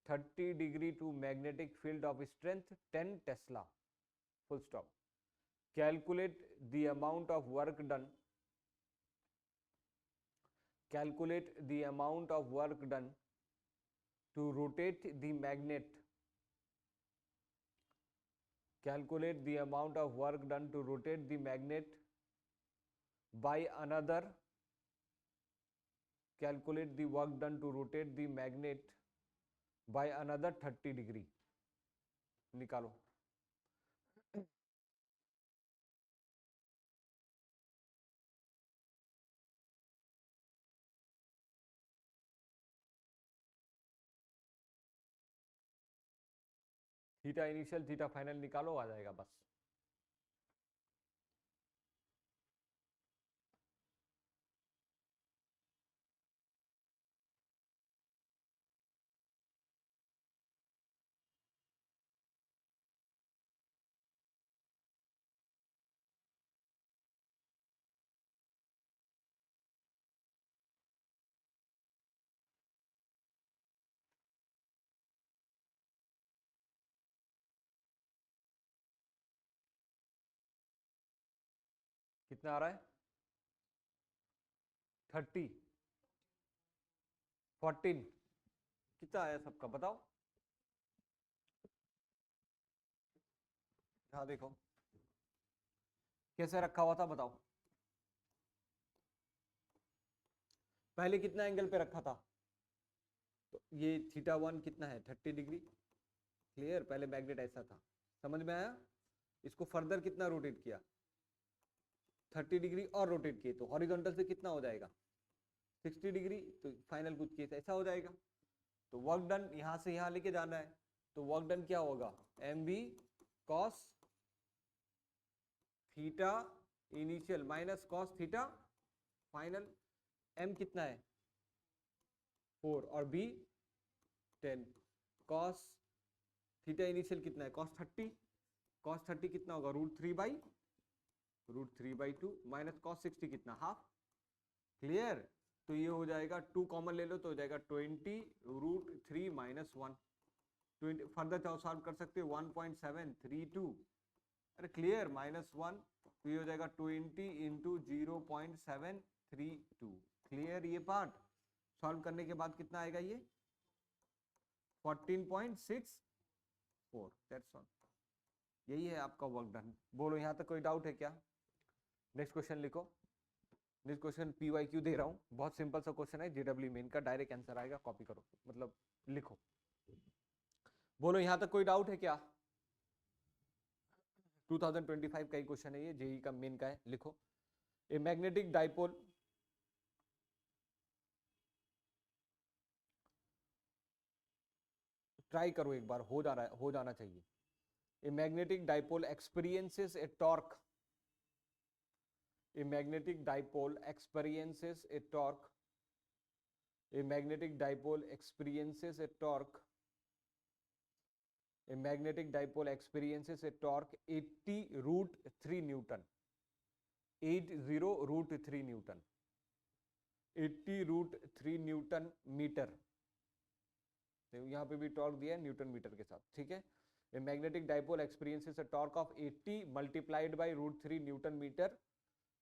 30 degree to magnetic field of strength 10 Tesla. Full stop. Calculate the amount of work done. Calculate the amount of work done to rotate the magnet. Calculate the amount of work done to rotate the magnet by another. Calculate the work done to rotate the magnet by another 30 degree. निकालो। Theta initial theta final निकालो, आ जाएगा बस। कितना आ रहा है 30 14 कितना आया सबका बताओ। हाँ देखो कैसे रखा हुआ था बताओ। पहले कितना एंगल पे रखा था, तो ये θ1 कितना है 30 डिग्री। क्लियर, पहले मैग्नेट ऐसा था, समझ में आया। इसको फर्दर कितना रोटेट किया 30 डिग्री और रोटेट किए, तो हॉरिजॉन्टल से कितना हो जाएगा 60 डिग्री, तो फाइनल कुछ केस ऐसा हो जाएगा। तो वर्क डन यहां से यहां लेके जाना है, तो वर्क डन क्या होगा mv cos theta initial minus cos theta final. m कितना है 4 और b 10 कॉस थीटा इनिशियल कितना है, कॉस 30, कॉस 30 कितना होगा, √3/2 माइनस कॉस 60 कितना, हाफ। क्लियर, तो ये हो जाएगा 2 कॉमन ले लो तो हो जाएगा 20 √3 माइनस 1, 20 फर्दर चाहो सॉल्व कर सकते हो 1.732, अरे क्लियर, -1, तो ये हो जाएगा 20 इंटू 0.732। क्लियर, ये पार्ट सॉल्व करने के बाद कितना आएगा, ये 14.64, दैट्स ऑल। यही है आपका वर्क डन। बोलो यहाँ तक कोई डाउट है क्या? नेक्स्ट क्वेश्चन लिखो। नेक्स्ट क्वेश्चन PYQ दे रहा हूँ, बहुत सिंपल सा क्वेश्चन है, JEE मेन का, डायरेक्ट आंसर आएगा, कॉपी करो, मतलब लिखो। बोलो यहाँ तक कोई डाउट है क्या? 2025 का ही क्वेश्चन है ये, जेई का मेन का है, लिखो। ए मैग्नेटिक डाइपोल ट्राई करो एक बार, हो जाना चाहिए। A magnetic dipole experiences A torque, a magnetic dipole experiences a torque, a magnetic dipole experiences a torque, a magnetic dipole experiences a torque 80 √3 Newton, 80 √3 Newton, 80 √3 Newton metre. यहाँ पे भी torque दिया है न्यूटन मीटर के साथ, ठीक है। A magnetic dipole experiences a torque of 80 multiplied by √3 Newton meter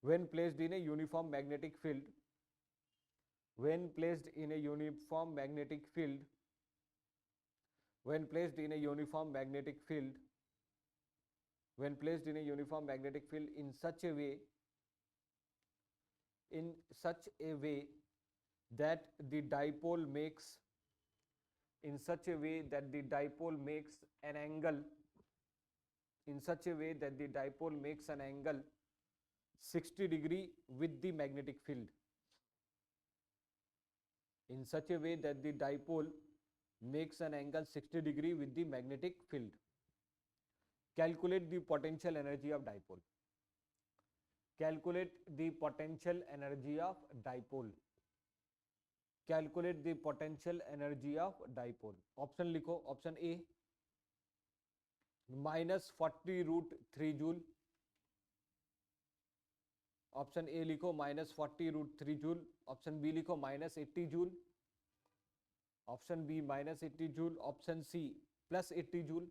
when placed in a uniform magnetic field, when placed in a uniform magnetic field, when placed in a uniform magnetic field, when placed in a uniform magnetic field in such a way, in such a way that the dipole makes, in such a way that the dipole makes an angle, in such a way that the dipole makes an angle 60 degree with the magnetic field, in such a way that the dipole makes an angle 60 degree with the magnetic field. Calculate the potential energy of dipole. Calculate the potential energy of dipole. Calculate the potential energy of dipole. Option लिखो, option A -40 √3 joule, option A लिखो -40 √3 joule, option B लिखो -80 joule, option B -80 joule, option C +80 joule,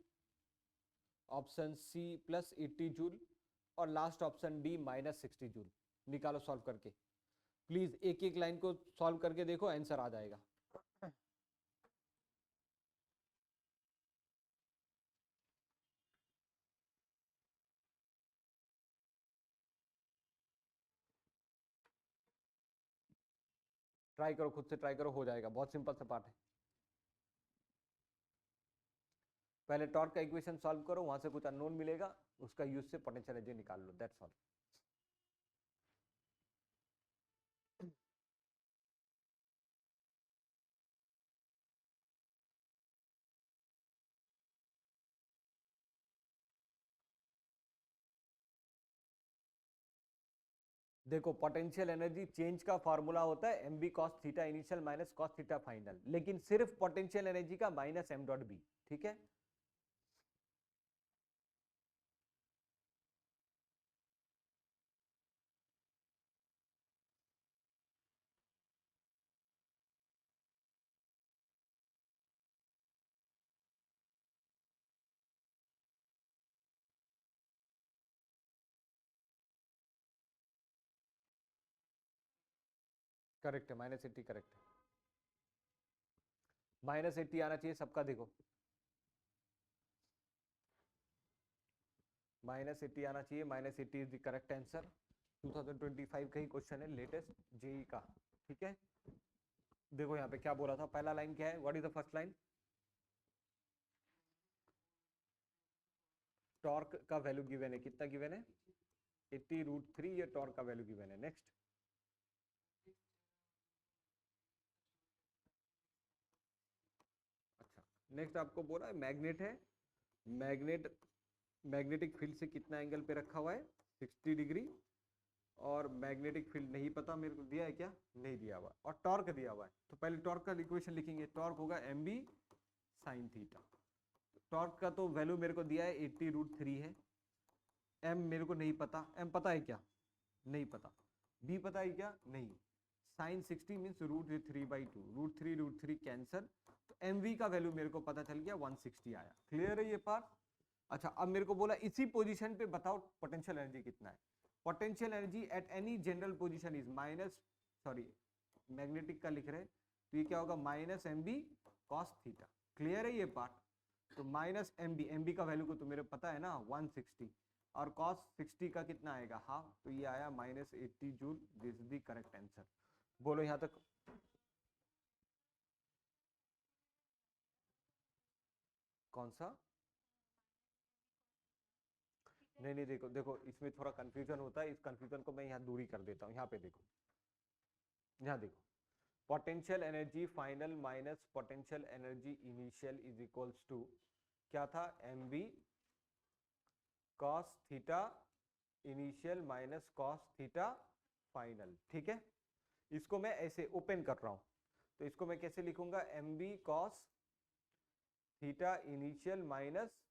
option C +80 joule, और last option D -60 joule. निकालो solve करके, please एक एक line को solve करके देखो, आंसर आ जाएगा। ट्राई करो, खुद से ट्राई करो, हो जाएगा, बहुत सिंपल सा पार्ट है। पहले टॉर्क का इक्वेशन सॉल्व करो, वहां से कुछ अननोन मिलेगा, उसका यूज से पोटेंशियल एनर्जी निकाल लो, दैट्स ऑल। देखो, पोटेंशियल एनर्जी चेंज का फॉर्मूला होता है mb cos theta initial minus cos theta final, लेकिन सिर्फ पोटेंशियल एनर्जी का -m.b, ठीक है। करेक्ट है, -80 करेक्ट है, -80 आना चाहिए सबका। देखो -80 आना चाहिए, -80 इज द करेक्ट आंसर। 2025 का ही क्वेश्चन है, लेटेस्ट जेई का, ठीक है। देखो यहाँ पे क्या बोला था, पहला लाइन क्या है, what is the first line, torque का वैल्यू गिवन है, कितना गिवन है, 80 √3, ये टॉर्क का वैल्यू गिवन है। नेक्स्ट, अच्छा नेक्स्ट आपको बोला है मैग्नेट है, मैग्नेटिक फील्ड से कितना एंगल पे रखा हुआ है, 60 डिग्री, और मैग्नेटिक फील्ड नहीं पता मेरे को, दिया है क्या, नहीं दिया हुआ, और टॉर्क दिया हुआ है। तो पहले टॉर्क का इक्वेशन लिखेंगे, टॉर्क होगा mb साइन थीटा। टॉर्क का तो वैल्यू मेरे को दिया है 80√3 है। एम मेरे को नहीं पता, एम पता है क्या? नहीं पता। बी पता है क्या? नहीं। साइन 60 मीन्स √3/2, √3 कैंसर, तो एम वी का वैल्यू मेरे को पता चल गया 160 आया। क्लियर है ये पार्ट? अच्छा, अब मेरे को बोला इसी पोजीशन पे बताओ पोटेंशियल एनर्जी कितना है। Potential energy at any general position is magnetic का लिख रहे हैं, तो ये क्या होगा -mb cos थीटा। क्लियर है ये पार्ट? तो -mb का वैल्यू को तो मेरे पता है ना 160, और cos 60 का कितना आएगा हाफ, तो ये आया -80 joule. This is the correct answer. बोलो यहां तक। कौन सा? नहीं नहीं, देखो देखो, इसमें थोड़ा कंफ्यूजन होता है, इस कंफ्यूजन को मैं यहाँ दूरी कर देता हूँ। यहाँ पे देखो, यहाँ देखो, potential energy final minus potential energy initial is equals to क्या था? mb cos theta initial minus cos theta final. ठीक है, इसको मैं ऐसे ओपन कर रहा हूं, तो इसको मैं कैसे लिखूंगा? mb cos theta initial minus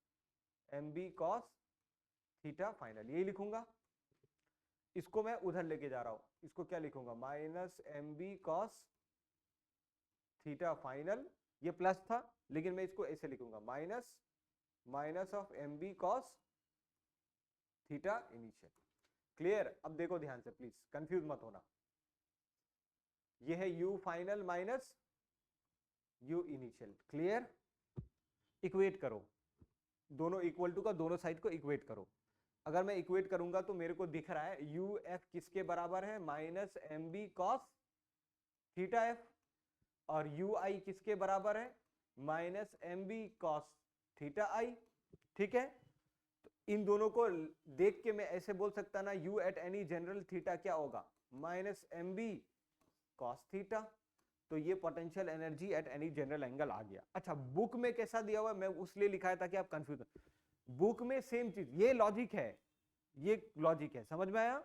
mb cos theta final, यही लिखूंगा। इसको मैं उधर लेके जा रहा हूं, इसको क्या लिखूंगा? -mb cos थीटा फाइनल, ये प्लस था लेकिन मैं इसको ऐसे लिखूंगा minus of mb cos theta initial. Clear? अब देखो ध्यान से, प्लीज कंफ्यूज मत होना। ये है u final minus u initial. Clear? Equate करो, दोनों इक्वल टू का दोनों साइड को इक्वेट करो। अगर मैं इक्वेट करूंगा तो मेरे को दिख रहा है uf किसके बराबर है? -mb cos थीटा f, और ui किसके बराबर है? -mb cos theta i। ठीक है, तो इन दोनों को देख के मैं ऐसे बोल सकता ना, u at any general theta क्या होगा? -mb cos theta. तो ये potential energy at any general angle आ गया। अच्छा, बुक में कैसा दिया हुआ है मैं उसलिए लिखा है ताकि आप कंफ्यूज। बुक में सेम चीज, ये लॉजिक है, ये लॉजिक है, समझ में आया?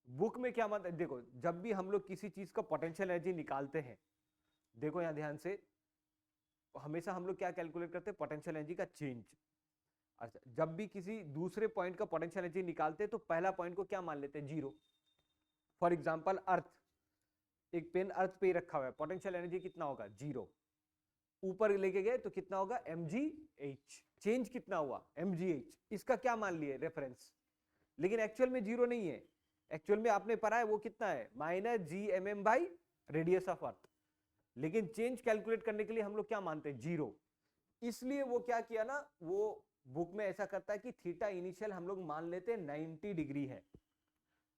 बुक में क्या मतलब, देखो जब भी हम लोग किसी चीज का पोटेंशियल एनर्जी निकालते हैं, देखो यहां ध्यान से, हमेशा हम लोग क्या कैलकुलेट करते हैं? पोटेंशियल एनर्जी का चेंज। अच्छा, जब भी किसी दूसरे पॉइंट का पोटेंशियल एनर्जी निकालते हैं तो पहला पॉइंट को क्या मान लेते हैं? 0। फॉर एग्जांपल अर्थ, एक पेन अर्थ पे ही रखा हुआ है, पोटेंशियल एनर्जी कितना होगा? 0। ऊपर लेके गए तो कितना होगा? mgh। चेंज कितना हुआ? mgh। इसका क्या मान लिए? रेफरेंस। लेकिन एक्चुअल में 0 नहीं है, एक्चुअल में आपने पढ़ा है वो कितना है? -gmm by radius of earth. लेकिन चेंज कैलकुलेट करने के लिए हम लोग क्या मानते हैं? 0। इसलिए वो क्या किया ना, वो बुक में ऐसा करता है कि थीटा इनिशियल हम लोग मान लेते हैं 90 डिग्री है।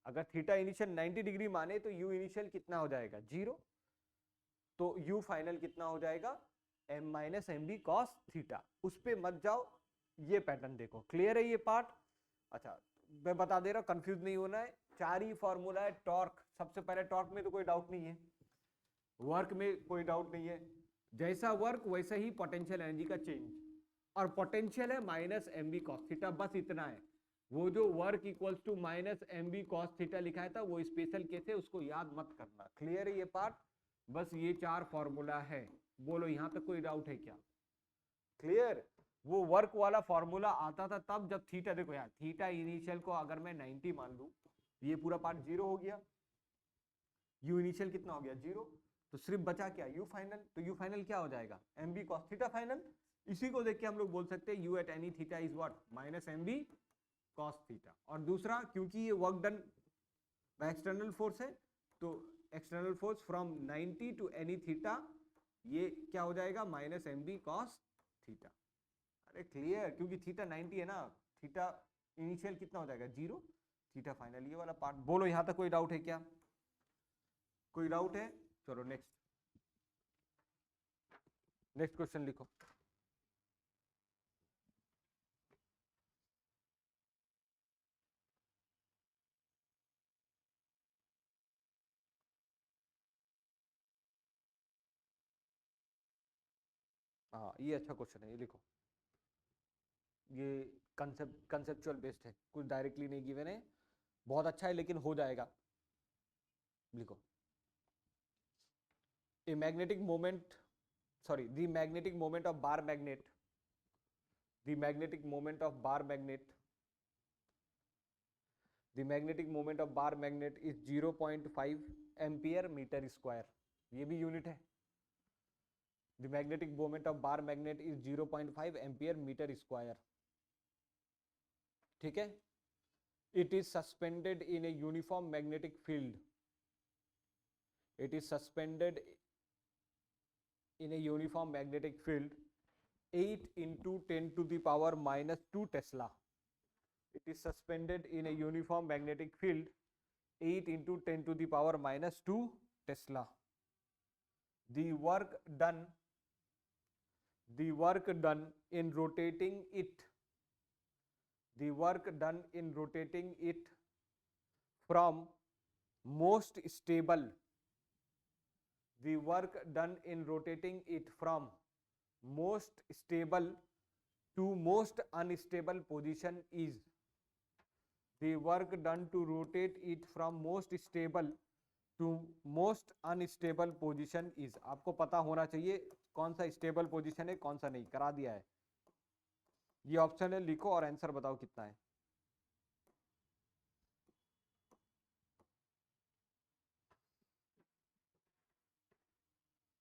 अगर थीटा इनिशियल 90 डिग्री माने तो u इनिशियल कितना हो जाएगा? 0। तो u फाइनल कितना हो जाएगा? m-mb cos theta. उस पे मत जाओ, ये पैटर्न देखो। क्लियर है ये पार्ट? अच्छा, मैं बता दे रहा हूं, कंफ्यूज नहीं होना है। 4 ही फॉर्मूला है। टॉर्क, सबसे पहले टॉर्क में तो कोई डाउट नहीं है, वर्क में कोई डाउट नहीं है, जैसा वर्क वैसा ही पोटेंशियल एनर्जी का चेंज, और पोटेंशियल है -mb cos थीटा, बस इतना है। वो जो work equals to -mb cos theta लिखा था वो स्पेशल केस है, उसको याद मत करना। क्लियर है ये पार्ट? बस ये 4 फॉर्मूला है। बोलो यहां तक कोई डाउट है क्या? क्लियर? वो वर्क वाला फॉर्मूला आता था तब जब थीटा, देखो यार, थीटा इनिशियल को अगर मैं 90 मान लूं, ये पूरा पार्ट 0 हो गया, u इनिशियल कितना हो गया? 0। तो सिर्फ बचा क्या? u final. तो u फाइनल क्या हो जाएगा? mb cos theta final. इसी को देख के हम लोग बोल सकते हैं u at any theta is what? -mb cos theta. और दूसरा, क्योंकि ये work done by external force है, तो external force from 90 to any theta, ये क्या हो जाएगा? -mb cos theta. अरे क्लियर, क्योंकि थीटा 90 है ना, थीटा इनिशियल कितना हो जाएगा? 0, थीटा फाइनल। ये वाला पार्ट। बोलो यहां तक कोई डाउट है क्या? कोई डाउट है? चलो नेक्स्ट, नेक्स्ट क्वेश्चन लिखो। हाँ, ये अच्छा क्वेश्चन है, ये लिखो। ये कंसेप्चुअल बेस्ड है, कुछ डायरेक्टली नहीं गिवन है, बहुत अच्छा है लेकिन हो जाएगा। लिखो, a magnetic moment sorry, the magnetic moment of bar magnet, the magnetic moment of bar magnet, the magnetic moment of bar magnet is 0.5 ampere metre square, ये भी यूनिट है. The magnetic moment of bar magnet is 0.5 ampere metre square. ठीक है. It is suspended in a uniform magnetic field. It is suspended in a uniform magnetic field 8 into 10 to the power minus 2 Tesla. It is suspended in a uniform magnetic field 8 into 10 to the power minus 2 Tesla. The work done in rotating it, the work done in rotating it from most stable, the work done in rotating it from most stable to most unstable position is, the work done to rotate it from most stable to most unstable position is. आपको पता होना चाहिए कौन सा stable position है कौन सा नहीं, करा दिया है. ये ऑप्शन है, लिखो और आंसर बताओ कितना है.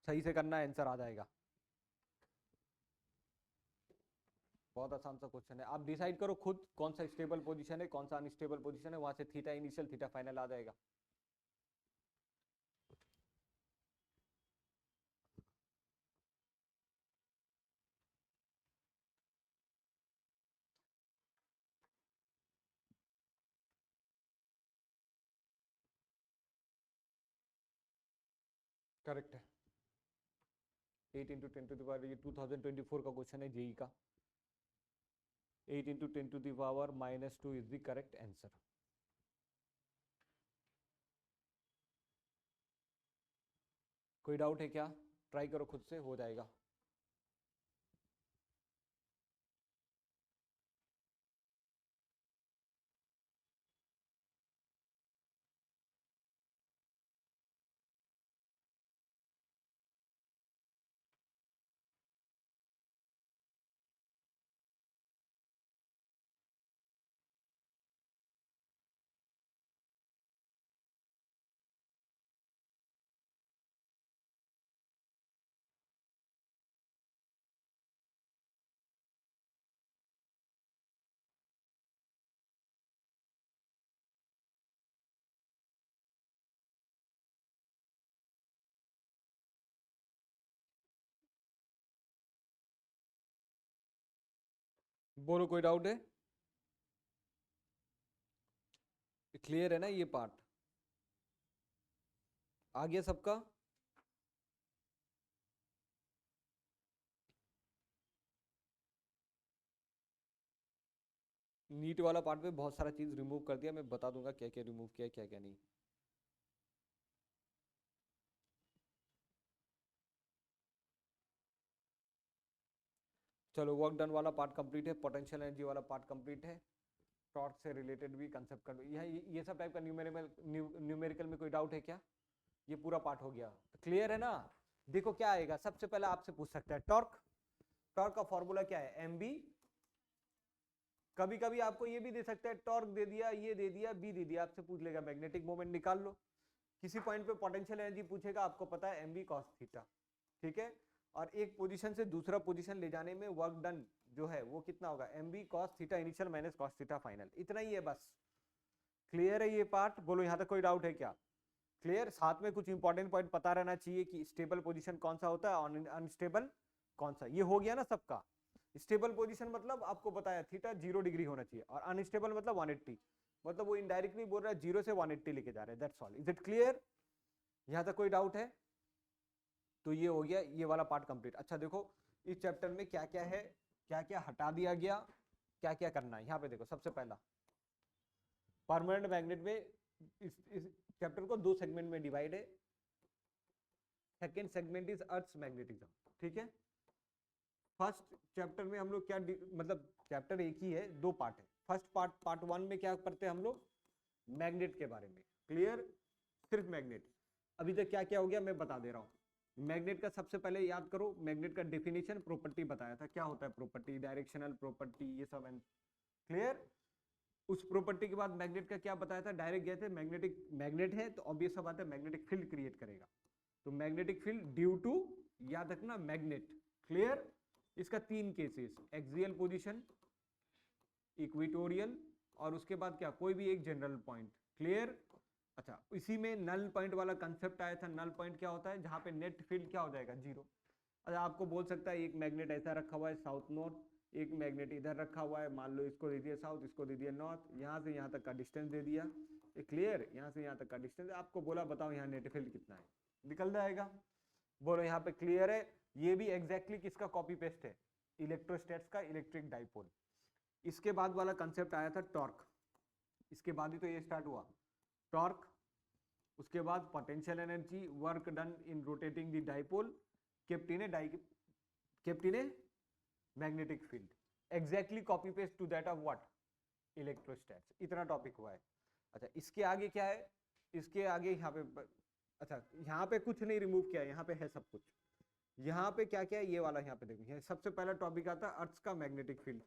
सही से करना है, आंसर आ जाएगा. बहुत आसान सा क्वेश्चन है. आप डिसाइड करो खुद कौन सा स्टेबल पोजीशन है कौन सा अनस्टेबल पोजीशन है, वहां से थीटा इनिशियल थीटा फाइनल आ जाएगा. करेक्ट है. 8 इंटू 10 टू द पावर, ये 2024 का क्वेश्चन है जेई का. 8 into 10 to the power minus 2 is the correct answer. कोई डाउट है क्या? ट्राई करो खुद से, हो जाएगा. बोलो कोई डाउट है? क्लियर है ना ये पार्ट? आ गया सबका? नीट वाला पार्ट में बहुत सारा चीज रिमूव कर दिया, मैं बता दूंगा क्या क्या रिमूव किया क्या क्या नहीं. चलो वर्क डन वाला पार्ट कंप्लीट है, पोटेंशियल एनर्जी वाला पार्ट कंप्लीट है, टॉर्क से रिलेटेड भी कंसेप्ट कर. ये सब टाइप का न्यूमेरिकल में कोई डाउट है क्या? ये पूरा पार्ट हो गया. क्लियर है ना? देखो क्या आएगा, सबसे पहले आपसे पूछ सकता है टॉर्क. टॉर्क का फॉर्मूला क्या है? M B. कभी कभी आपको ये भी दे सकता है, टॉर्क दे दिया, ये दे दिया, बी दे दिया, आपसे पूछ लेगा मैग्नेटिक मोमेंट निकाल लो. किसी पॉइंट पे पोटेंशियल एनर्जी पूछेगा, आपको पता है एम बी कॉस थीटा. ठीक है. और एक पोजीशन से दूसरा पोजीशन ले जाने में वर्क डन जो है वो कितना होगा? M B cos theta initial minus cos theta final. इतना ही है बस. क्लियर है ये पार्ट? बोलो यहाँ तक कोई डाउट है क्या? क्लियर. साथ में कुछ इंपॉर्टेंट पॉइंट पता रहना चाहिए कि स्टेबल पोजीशन कौन सा होता है और अनस्टेबल कौन सा. ये हो गया ना सबका? स्टेबल पोजीशन मतलब आपको बताया थीटा 0 डिग्री होना चाहिए, और अनस्टेबल मतलब 180. मतलब वो इनडायरेक्टली बोल रहा है 0 से 180 लेके जा रहे हैं. That's all. Is it clear? यहाँ तक कोई डाउट है? तो ये हो गया ये वाला पार्ट कंप्लीट. अच्छा देखो इस चैप्टर में क्या क्या है, क्या क्या हटा दिया गया, क्या क्या करना है. यहाँ पे देखो सबसे पहला परमानेंट मैग्नेट में इस चैप्टर को 2 सेगमेंट में डिवाइड है. Second segment is earth's magnetism. ठीक है. फर्स्ट चैप्टर में हम लोग क्या मतलब चैप्टर एक ही है, 2 पार्ट है. फर्स्ट पार्ट 1 में क्या पढ़ते हैं हम लोग? मैग्नेट के बारे में. क्लियर? सिर्फ मैग्नेट. अभी तक क्या क्या हो गया मैं बता दे रहा हूं. मैग्नेट का सबसे पहले याद करो, मैग्नेट का डेफिनेशन प्रॉपर्टी बताया था, क्या होता है प्रॉपर्टी, डायरेक्शनल प्रॉपर्टी, ये सब क्लियर। उस प्रॉपर्टी के बाद मैग्नेट का क्या बताया था, डायरेक्ट गए थे, मैग्नेटिक मैग्नेट है तो ऑब्वियस सा बात है मैग्नेटिक फील्ड क्रिएट करेगा, तो मैग्नेटिक फील्ड ड्यू टू, याद रखना मैग्नेट, क्लियर। इसका तीन केसेस, एक्सियल पोजीशन, इक्वेटोरियल, और उसके बाद क्या, कोई भी एक जनरल पॉइंट, क्लियर। अच्छा, इसी में नल पॉइंट वाला कंसेप्ट आया था। नल पॉइंट क्या होता है, जहां पे नेट फील्ड क्या हो जाएगा, जीरो। अच्छा, आपको बोल सकता है एक मैग्नेट ऐसा रखा हुआ है साउथ नॉर्थ, एक मैग्नेट इधर रखा हुआ है, मान लो इसको दे दिया साउथ, इसको दे दिया नॉर्थ, यहाँ से यहाँ तक का डिस्टेंस दे दिया, ये क्लियर, यहाँ से यहाँ तक का डिस्टेंस आपको बोला, बताओ यहाँ नेट फील्ड कितना है, निकल जाएगा। बोलो यहाँ पे क्लियर है। ये भी एग्जैक्टली किसका कॉपी पेस्ट है, इलेक्ट्रोस्टैट्स का इलेक्ट्रिक डाइपोल। इसके बाद वाला कंसेप्ट आया था टॉर्क, इसके बाद ही तो ये स्टार्ट हुआ टॉर्क। उसके बाद potential energy, work done in rotating the dipole, kept in a magnetic field, exactly copy paste to that of what, electrostats. इतना टॉपिक हुआ है। अच्छा, इसके आगे क्या है, इसके आगे यहाँ पे, अच्छा यहाँ पे कुछ नहीं रिमूव किया है, यहाँ पे है सब कुछ। यहाँ पे क्या क्या है, ये वाला यहाँ पे देखो, यहाँ सबसे पहला टॉपिक आता है अर्थ का magnetic field,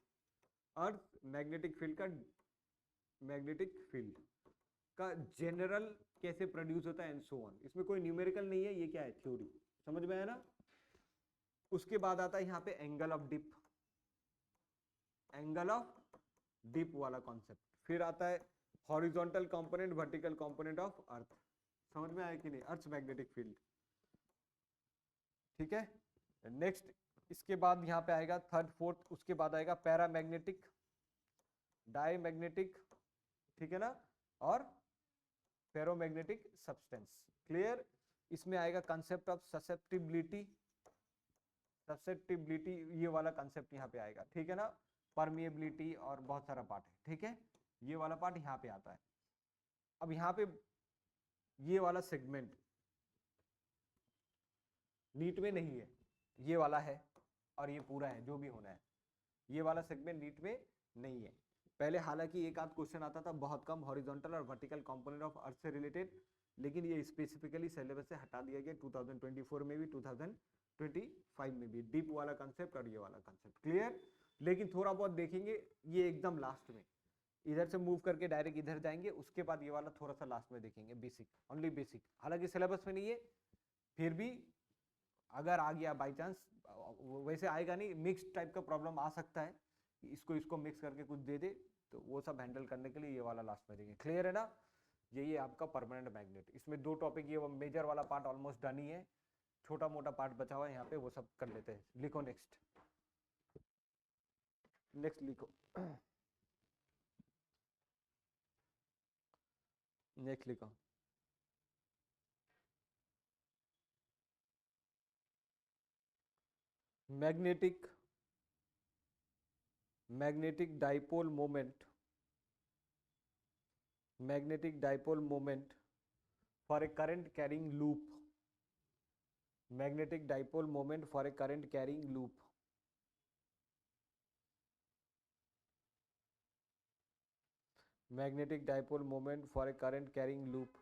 earth magnetic field का, मैग्नेटिक फील्ड का जनरल कैसे प्रोड्यूस होता है एंड सो ऑन। इसमें कोई न्यूमेरिकल नहीं है, ये क्या है, थ्योरी, समझ में आया ना। उसके बाद आता है यहाँ पे angle of dip, angle of dip वाला कॉन्सेप्ट। फिर आता है horizontal component, vertical component of earth, समझ में आया कि नहीं, अर्थ मैग्नेटिक फील्ड, ठीक है। नेक्स्ट इसके बाद यहाँ पे आएगा थर्ड फोर्थ, उसके बाद आएगा पैरामैग्नेटिक, डायमैग्नेटिक, ठीक है ना, और फेरोमैग्नेटिक सब्सटेंस, क्लियर। इसमें आएगा कंसेप्ट ऑफ ससेप्टिबिलिटी, ससेप्टिबिलिटी ये वाला कंसेप्ट यहाँ पे आएगा, ठीक है ना, परमिएबिलिटी और बहुत सारा पार्ट है, ठीक है, ये वाला पार्ट यहाँ पे आता है। अब यहाँ पे ये वाला सेगमेंट नीट में नहीं है, ये वाला है और ये पूरा है जो भी होना है, ये वाला सेगमेंट नीट में नहीं है। पहले हालांकि एक आध क्वेश्चन आता था, बहुत कम, हॉरिजॉन्टल और वर्टिकल कंपोनेंट ऑफ अर्थ से रिलेटेड, लेकिन ये स्पेसिफिकली सिलेबस से हटा दिया गया 2024 में भी, 2025 में भी, डीप वाला कंसेप्ट और ये वाला कंसेप्ट, क्लियर। लेकिन थोड़ा बहुत देखेंगे, ये एकदम लास्ट में, इधर से मूव करके डायरेक्ट इधर जाएंगे, उसके बाद ये वाला थोड़ा सा लास्ट में देखेंगे, बेसिक, ओनली बेसिक, हालांकि सिलेबस में नहीं है, फिर भी अगर आ गया बाई चांस, वैसे आएगा नहीं, मिक्स टाइप का प्रॉब्लम आ सकता है, इसको मिक्स करके कुछ दे दे, तो वो सब हैंडल करने के लिए ये वाला लास्ट में देंगे, क्लियर है ना। यही है आपका परमानेंट मैग्नेट। इसमें दो टॉपिक, ये मेजर वाला पार्ट ऑलमोस्ट डन ही है, छोटा मोटा पार्ट बचा हुआ है यहाँ पे, वो सब कर लेते हैं। लिखो नेक्स्ट, नेक्स्ट लिखो, नेक्स्ट लिखो, magnetic, magnetic dipole moment, magnetic dipole moment for a current carrying loop, magnetic dipole moment for a current carrying loop, magnetic dipole moment for a current carrying loop.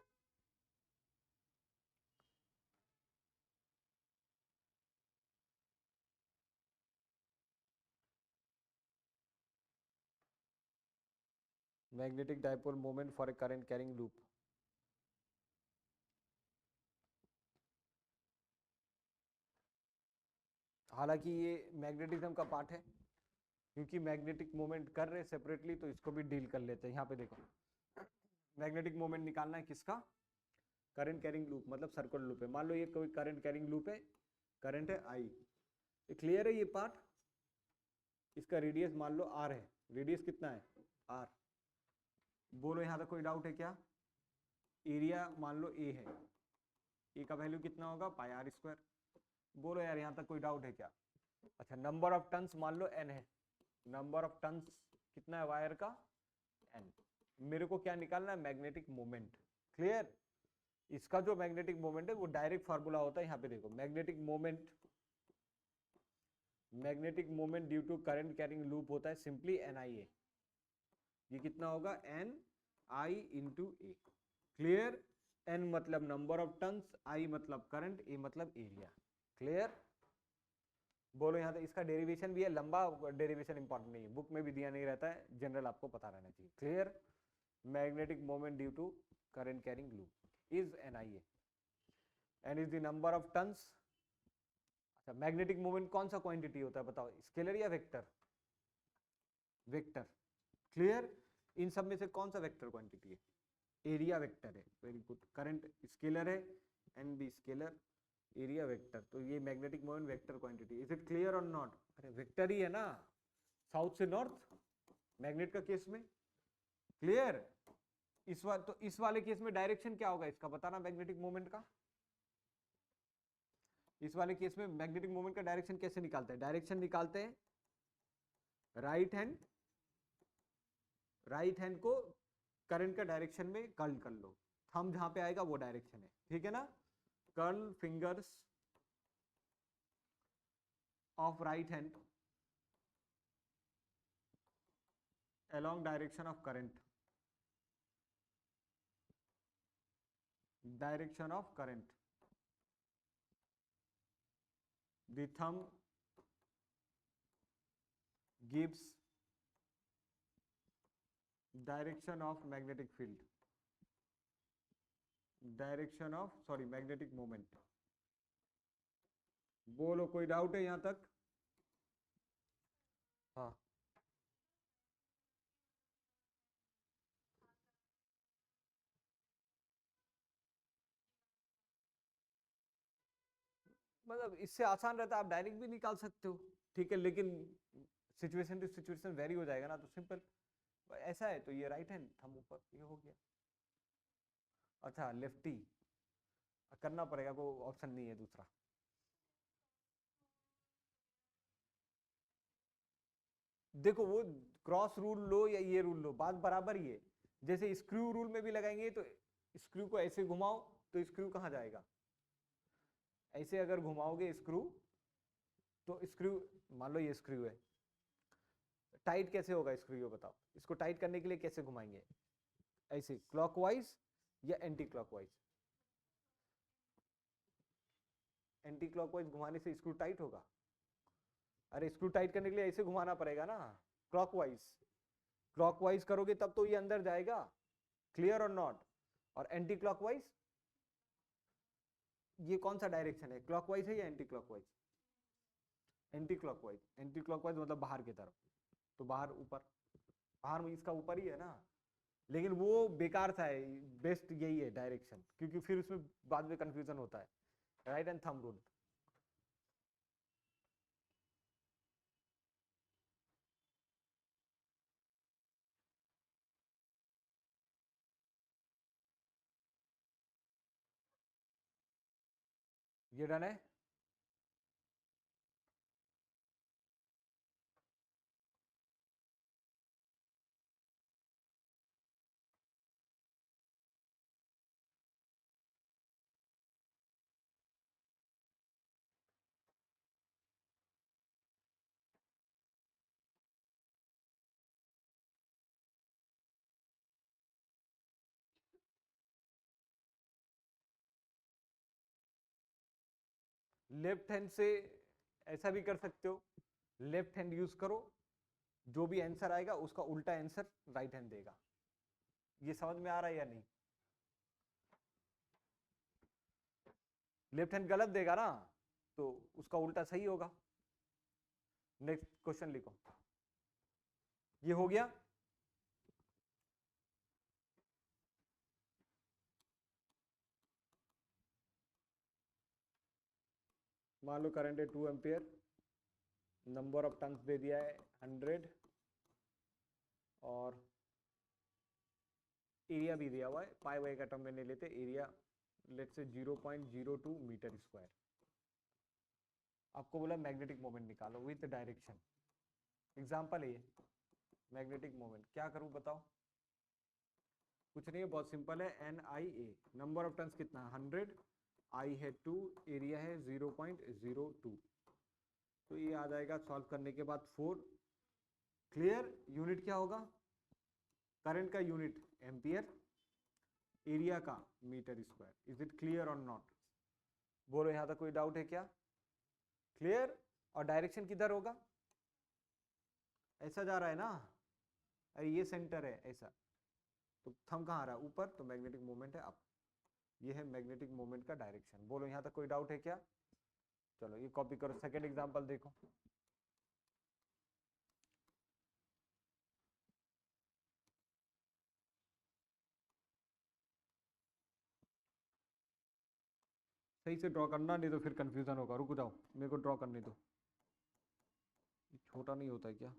Magnetic dipole moment for a current carrying loop. हालांकि ये magnetism का part है, क्योंकि magnetic moment कर रहे separately, तो इसको भी डील कर लेते हैं। यहाँ पे देखो, मैग्नेटिक मोमेंट निकालना है किसका, करंट कैरिंग लूप, मतलब सर्कुलर लूप है। मान लो ये कोई करंट कैरिंग लूप है, करंट है आई, ये क्लियर है ये पार्ट। इसका रेडियस मान लो आर है, रेडियस कितना है, आर। बोलो यहाँ तक कोई डाउट है क्या। एरिया मान लो ए है, ए का वैल्यू कितना होगा, पाई आर स्क्वायर। बोलो यार यहाँ तक कोई डाउट है क्या। अच्छा, नंबर ऑफ टन्स मान लो एन है, नंबर ऑफ टन्स कितना है वायर का, एन। मेरे को क्या निकालना है, मैग्नेटिक मोमेंट, क्लियर। इसका जो मैग्नेटिक मोमेंट है वो डायरेक्ट फार्मूला होता है, यहाँ पे देखो, magnetic moment, magnetic moment due to current carrying loop होता है सिंपली एन आई ए। ये कितना होगा, N I into A, clear. N मतलब नंबर ऑफ टन्स, आई मतलब करंट, ए मतलब एरिया। क्लियर? बोलो यहाँ तक। इसका डेरिवेशन भी है, लंबा डेरिवेशन इंपॉर्टेंट नहीं है, बुक में भी दिया नहीं रहता है, जनरल आपको पता रहना चाहिए। Clear? Magnetic moment due to current carrying loop is N I A, N is the number of turns. अच्छा, मैग्नेटिक मोमेंट कौन सा क्वांटिटी होता है बताओ, स्केलर या वेक्टर? वेक्टर। क्लियर? इन सब में से कौन सा वेक्टर क्वांटिटी है? एरिया वेक्टर है। Very good. करंट स्केलर है, N B scalar, area vector, तो ये magnetic moment vector quantity. Is it clear और नॉट? अरे वेक्टर ही है ना, साउथ से नॉर्थ मैग्नेट का केस में। क्लियर? इस वाले केस में डायरेक्शन क्या होगा इसका बताना, मैग्नेटिक मोमेंट का। इस वाले केस में मैग्नेटिक मोमेंट का डायरेक्शन कैसे निकालते हैं? डायरेक्शन निकालते हैं राइट हैंड को करंट का डायरेक्शन में कर्ल कर लो, थंब जहां पे आएगा वो डायरेक्शन है, ठीक है ना? Curl fingers of right hand along direction of current, direction of current, the thumb gives direction of magnetic field, direction of magnetic moment। बोलो, कोई डाउट है यहां तक? हाँ, मतलब इससे आसान रहता है, आप डायरेक्ट भी निकाल सकते हो, ठीक है, लेकिन सिचुएशन टू सिचुएशन वेरी हो जाएगा ना, तो सिंपल ऐसा है तो ये राइट हैंड थंब ऊपर, ये हो गया। अच्छा, लेफ्टी करना पड़ेगा, कोई ऑप्शन नहीं है दूसरा। देखो वो क्रॉस रूल लो या ये रूल लो, बात बराबर ही है। जैसे स्क्रू रूल में भी लगाएंगे तो स्क्रू को ऐसे घुमाओ तो स्क्रू कहाँ जाएगा, ऐसे अगर घुमाओगे स्क्रू तो स्क्रू, मान लो ये स्क्रू है, टाइट कैसे होगा स्क्रू, ये बताओ। इसको टाइट करने के लिए कैसे घुमाएंगे, ऐसे क्लॉकवाइज या एंटी क्लॉकवाइज? एंटी क्लॉकवाइज घुमाने से स्क्रू टाइट होगा? अरे स्क्रू टाइट करने के लिए ऐसे घुमाना पड़ेगा ना, क्लॉकवाइज। क्लॉकवाइज करोगे तब तो ये अंदर जाएगा। क्लियर और नॉट? और एंटी क्लॉकवाइज, ये कौन सा डायरेक्शन है, क्लॉकवाइज है या anti clockwise? Anti clockwise. Anti clockwise मतलब बाहर की तरफ, तो बाहर ऊपर, बाहर में इसका ऊपर ही है ना, लेकिन वो बेकार सा है, बेस्ट यही है डायरेक्शन, क्योंकि फिर उसमें बाद में कंफ्यूजन होता है। Right and thumb rule. ये डन है। लेफ्ट हैंड से ऐसा भी कर सकते हो, लेफ्ट हैंड यूज करो, जो भी आंसर आएगा उसका उल्टा आंसर राइट हैंड देगा। ये समझ में आ रहा है या नहीं? लेफ्ट हैंड गलत देगा ना, तो उसका उल्टा सही होगा। नेक्स्ट क्वेश्चन लिखो। ये हो गया। मान लो करंट है 2 एम्पियर, नंबर ऑफ टर्न्स दे दिया है 100, और एरिया भी दिया हुआ है, पाई बाई का टर्म में नहीं लेते, एरिया लेट्स से 0.02 मीटर स्क्वायर। आपको बोला मैग्नेटिक मोमेंट निकालो विद डायरेक्शन। एग्जांपल है ये मैग्नेटिक मोमेंट, क्या करूं बताओ? कुछ नहीं है, बहुत सिंपल है, N I A, number of turns कितना है 100, आई है 2, एरिया है 0.02, तो ये आ जाएगा सॉल्व करने के बाद 4। क्लियर? यूनिट क्या होगा करंट का? यूनिट एम्पियर, एरिया का metre square. Is it clear और नॉट? बोलो यहां तक कोई डाउट है क्या? क्लियर? और डायरेक्शन किधर होगा? ऐसा जा रहा है ना, अरे ये सेंटर है ऐसा, तो थंब कहाँ आ रहा है? ऊपर, तो मैग्नेटिक मोमेंट है अप। ये है मैग्नेटिक मोमेंट का डायरेक्शन। बोलो यहां तक कोई डाउट है क्या? चलो ये कॉपी करो, सेकेंड एग्जाम्पल देखो। सही से ड्रॉ करना, नहीं तो फिर कंफ्यूजन होगा। रुक जाओ, मेरे को ड्रॉ करने दो। छोटा नहीं होता है क्या?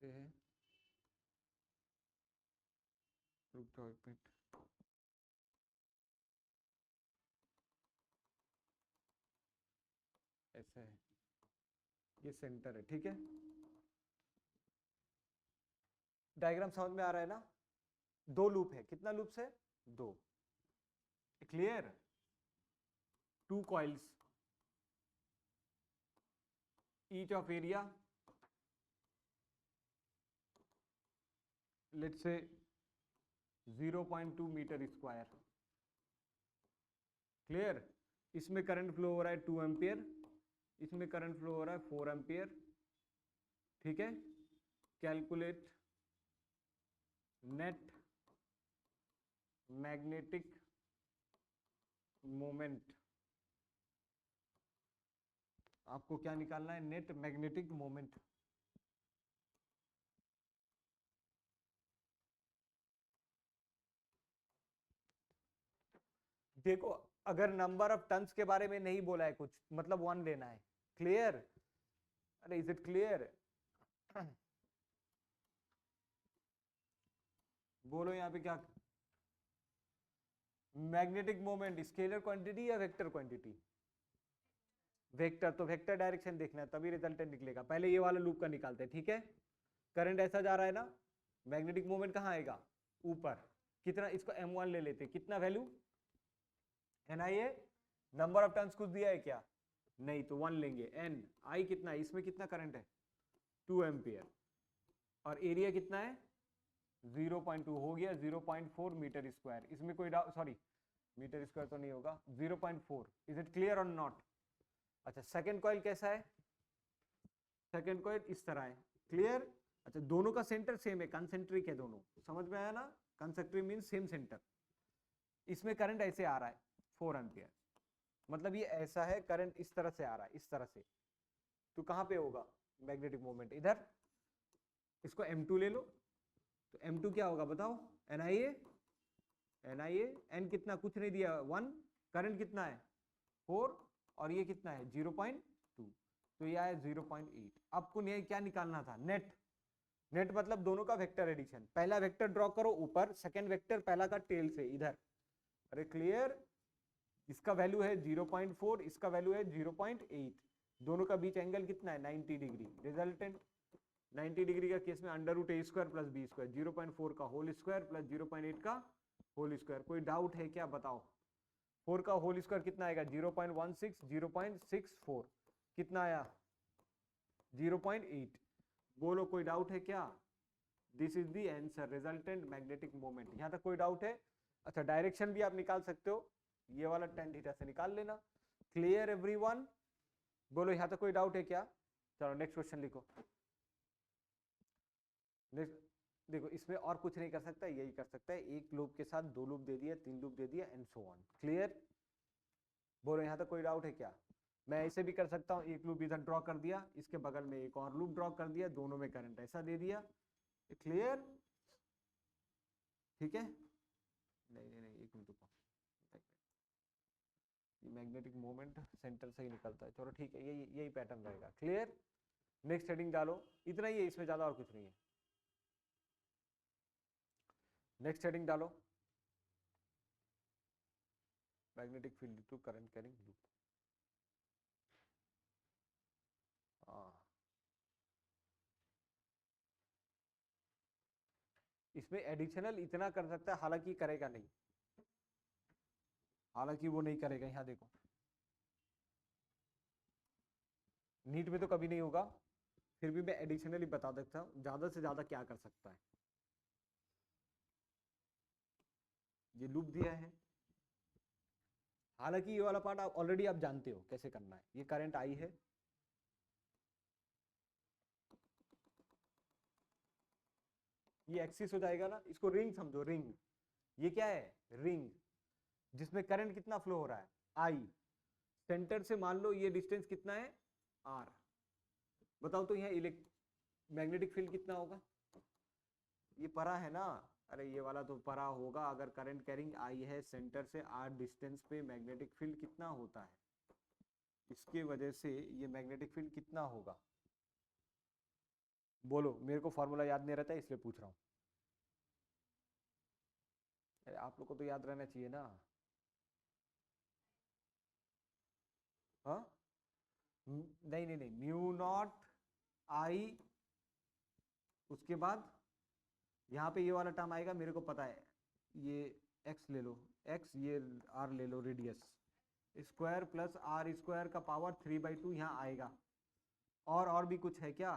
ये है, रुक जाओ एक मिनट। ऐसा है, ये सेंटर है, ठीक है। डायग्राम समझ में आ रहा है ना? दो लूप है, कितना लूप्स है? दो। Clear? Two coils, each of area let's say 0.2 metre square. Clear? इसमें करंट फ्लो हो रहा है 2 एम्पियर, इसमें करंट फ्लो हो रहा है 4 एम्पियर, ठीक है। Calculate net magnetic moment. आपको क्या निकालना है? Net magnetic moment. देखो, अगर नंबर ऑफ टन्स के बारे में नहीं बोला है कुछ, मतलब 1 लेना है। क्लियर? अरे इज इट क्लियर? बोलो यहाँ पे क्या? मैग्नेटिक मोमेंट स्केलर क्वांटिटी या वेक्टर क्वांटिटी? वेक्टर, तो वेक्टर डायरेक्शन देखना है तभी रिजल्टेंट निकलेगा। पहले ये वाला लूप का निकालते हैं, ठीक है। करंट ऐसा जा रहा है ना, मैग्नेटिक मोमेंट कहाँ आएगा? ऊपर। कितना? इसको m1 ले लेते हैं। कितना value? NIA। Number of turns कुछ दिया है क्या? नहीं, तो 1 लेंगे। n i कितना है? इसमें कितना करंट है? 2 एम्पियर। और एरिया कितना है? 0.2 हो गया, 0.4 मीटर स्क्वायर। इसमें कोई डाउट? सॉरी, मीटर स्क्वायर तो नहीं होगा, 0.4। इज इट क्लियर और नॉट? अच्छा, सेकंड कॉइल कैसा है? सेकंड कॉइल इस तरह है। क्लियर? अच्छा, दोनों का सेंटर सेम है, कंसेंट्रिक है दोनों। समझ में आया ना? Concentric mean same centre. इसमें करंट ऐसे आ रहा है 4 एम्पियर, मतलब ये ऐसा है, करंट इस तरह से आ रहा है, इस तरह से। तो कहां पे होगा मैग्नेटिक मोमेंट? इधर। इसको m2 ले लो, तो m2 क्या होगा बताओ? NIA। NIA n कितना? कुछ नहीं दिया, 1। करंट कितना है? 4। और ये कितना है? 0.2। तो ये आया 0.8। आपको क्या निकालना था? नेट। नेट मतलब दोनों का वेक्टर एडिशन। पहला वेक्टर ड्रॉ करो ऊपर, सेकंड वेक्टर पहला का टेल से इधर। अरे क्लियर? इसका वैल्यू है 0.4, इसका वैल्यू है 0.8। दोनों का बीच एंगल कितना है? 90 डिग्री। रिजल्टेंट 90 डिग्री का केस में अंडर रूट ए स्क्वायर प्लस बी स्क्वायर, 0.4 का होल स्क्वायर प्लस 0.8 का होल स्क्वायर। कोई डाउट है क्या? बताओ। 4 का होल स्क्वायर कितना आएगा? 0.16, 0.64 कितना आया? 0.8। बोलो कोई डाउट है क्या? This is the answer, resultant magnetic moment. यहां तक कोई डाउट है? अच्छा, डायरेक्शन भी आप निकाल सकते हो, ये वाला tan थीटा से निकाल लेना। Clear everyone? बोलो यहां तक कोई डाउट है क्या? चलो नेक्स्ट क्वेश्चन लिखो। नेक्स्ट देखो, इसमें और कुछ नहीं कर सकता, यही कर सकता है। एक लूप के साथ 2 लूप दे दिया, 3 लूप दे दिया, एंड सो ऑन। क्लियर? बोलो यहां तक कोई डाउट है क्या? मैं ऐसे भी कर सकता हूं, एक लूप इधर ड्रॉ कर दिया, इसके बगल में एक और लूप ड्रॉ कर दिया, दोनों में करंट ऐसा दे दिया। क्लियर? ठीक है। नहीं नहीं नहीं, एक मिनट रुको। ये मैग्नेटिक मोमेंट सेंटर से ही निकलता है। चलो ठीक है, यही यही पैटर्न रहेगा। क्लियर? नेक्स्ट हेडिंग डालो। इतना ही है, इसमें ज्यादा और कुछ नहीं है। नेक्स्ट हेडिंग डालो। Magnetic field to current carrying loop. हाँ, इसमें एडिशनल इतना कर सकता है, हालांकि करेगा नहीं, हालांकि वो नहीं करेगा। यहाँ देखो नीट में तो कभी नहीं होगा, फिर भी मैं एडिशनली बता देता हूँ ज्यादा से ज्यादा क्या कर सकता है। ये लूप दिया है, हालांकि ये वाला पार्ट आप ऑलरेडी आप जानते हो कैसे करना है। ये करंट आई है, ये एक्सिस हो जाएगा ना, इसको रिंग समझो, रिंग। ये क्या है? रिंग, जिसमें करंट कितना फ्लो हो रहा है? आई। सेंटर से मान लो ये डिस्टेंस कितना है? आर। बताओ तो यहाँ मैग्नेटिक फील्ड कितना होगा? ये परा है ना, अरे ये वाला तो परा होगा। अगर करंट कैरिंग आई है सेंटर से आर डिस्टेंस पे, मैग्नेटिक फील्ड कितना होता है? इसके वजह से ये मैग्नेटिक फील्ड कितना होगा? बोलो, मेरे को फॉर्मूला याद नहीं रहता है इसलिए पूछ रहा हूँ। अरे आप लोग को तो याद रहना चाहिए ना। हाँ, नहीं नहीं नहीं, म्यू नॉट आई, उसके बाद यहाँ पे ये वाला टर्म आएगा, मेरे को पता है, ये x ले लो, x, ये r ले लो, radius square plus R square का पावर 3/2 यहाँ आएगा। और भी कुछ है क्या?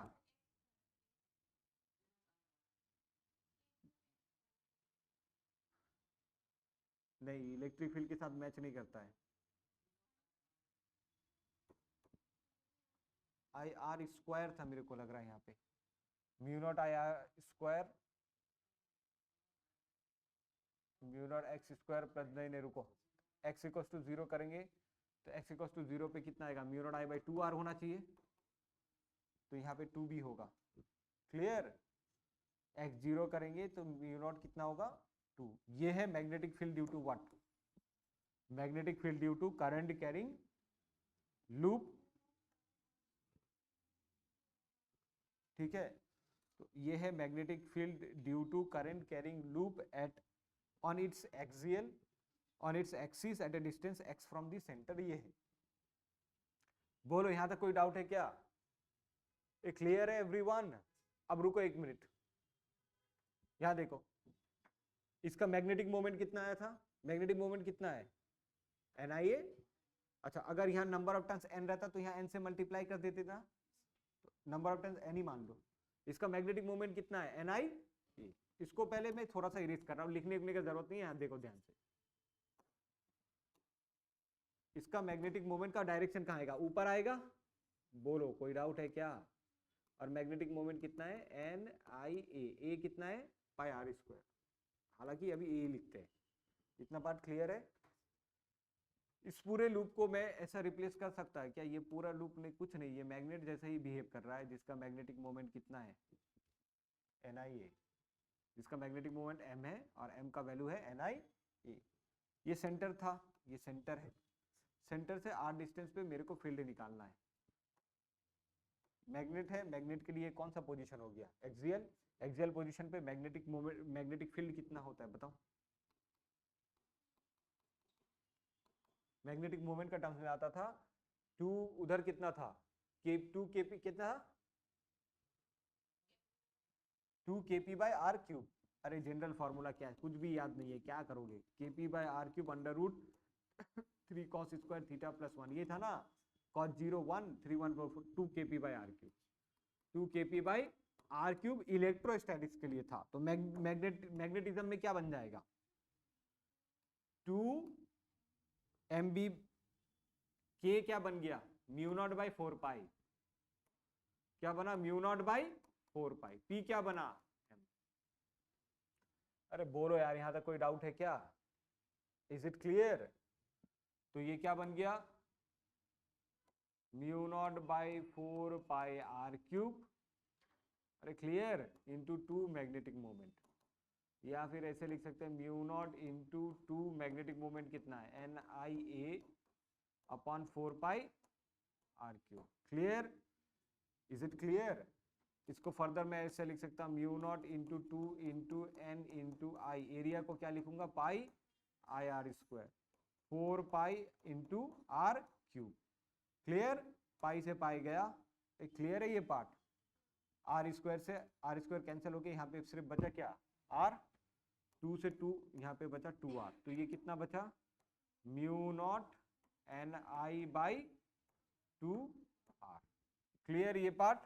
नहीं, इलेक्ट्रिक फील्ड के साथ मैच नहीं करता है। आई आर स्क्वायर था मेरे को लग रहा है यहाँ पे, mu not I R square, mu naught x square plus, नहीं रुको, एक्स इक्वल टू 0 करेंगे तो एक्स इक्वल टू 0 पे कितना आएगा? Mu not I by 2r होना चाहिए, तो यहाँ पे 2 भी होगा। क्लियर? एक्स 0 करेंगे तो म्यू नॉट कितना होगा? 2। ये है magnetic field due to what? Magnetic field due to current carrying loop. ठीक है, तो ये है magnetic field due to current carrying loop at on its axial, on its axis at a distance x from the centre. ये है। बोलो यहां तक कोई डाउट है क्या? ये क्लियर है एवरीवन? अब रुको एक मिनट, यहां देखो, इसका मैग्नेटिक मोमेंट कितना आया था? मैग्नेटिक मोमेंट कितना है? NIA। अच्छा, अगर यहाँ नंबर ऑफ टर्न्स n रहता तो यहाँ n से मल्टीप्लाई कर देते ना, नंबर ऑफ टर्न्स n ही मान लो। इसका मैग्नेटिक मोमेंट कितना है? NI। इसको पहले मैं थोड़ा सा इरेज कर रहा हूँ, लिखने की जरूरत नहीं है, देखो ध्यान से। इसका मैग्नेटिक मोमेंट का डायरेक्शन कहाँ आएगा? ऊपर आएगा। बोलो कोई डाउट है क्या? और मैग्नेटिक मोमेंट कितना है? NIA। ए कितना है? पाई आर स्क्वायर। हालांकि अभी ए लिखते हैं। इतना पार्ट क्लियर है? इस पूरे लूप को मैं ऐसा रिप्लेस कर सकता है क्या? ये पूरा लूप नहीं, कुछ नहीं, ये मैग्नेट जैसे ही बिहेव कर रहा है, जिसका मैग्नेटिक मोमेंट कितना है? NIA। जिसका मैग्नेटिक मोमेंट m है और m का वैल्यू है NIA। ये सेंटर था, ये सेंटर है, सेंटर से r डिस्टेंस पे मेरे को फील्ड निकालना है। मैग्नेट है, मैग्नेट के लिए कौन सा पोजीशन हो गया? एक्सियल। एक्सियल पोजीशन पे मैग्नेटिक मोमेंट, मैग्नेटिक फील्ड कितना होता है बताओ? मैग्नेटिक मोमेंट का टर्म्स में आता था 2, उधर कितना था? K2 KP कितना? 2 KP बाय आर क्यूब। अरे जनरल फॉर्मूला क्या है? कुछ भी याद नहीं है, क्या करोगे? KP by R cube under root 3 cos square theta plus 1, ये था ना? cos 0 1 3 1 4 2 KP by R cube, 2 KP by R cube electrostatics के लिए था। तो मैग्नेटिज्म में क्या बन जाएगा? 2 MB K क्या बन गया? म्यू नॉट बाई 4 पाई। क्या बना? Mu naught by 4 pi. P क्या बना? M। अरे बोलो यार, यहां तक कोई डाउट है क्या? Is it clear? तो ये क्या बन गया? Mu naught by 4 pi R cube, अरे क्लियर, इंटू 2 मैग्नेटिक मोमेंट। या फिर ऐसे लिख सकते हैं mu naught into 2 magnetic moment कितना है? NIA upon 4 pi R cube. Clear? Is it clear? इसको फर्दर मैं ऐसे लिख सकता हूँ mu naught into 2 into n into I. Area को क्या लिखूंगा? पाई आई R square, 4 pi into R cube. Clear? Pi से पाई गया, क्लियर है ये पार्ट? आर स्क्वायर से आर स्क्वायर कैंसिल होके यहाँ पे सिर्फ बचा क्या? आर, 2 से 2 यहाँ पे बचा 2r, तो ये कितना बचा mu naught N I by 2r। Clear ये पार्ट?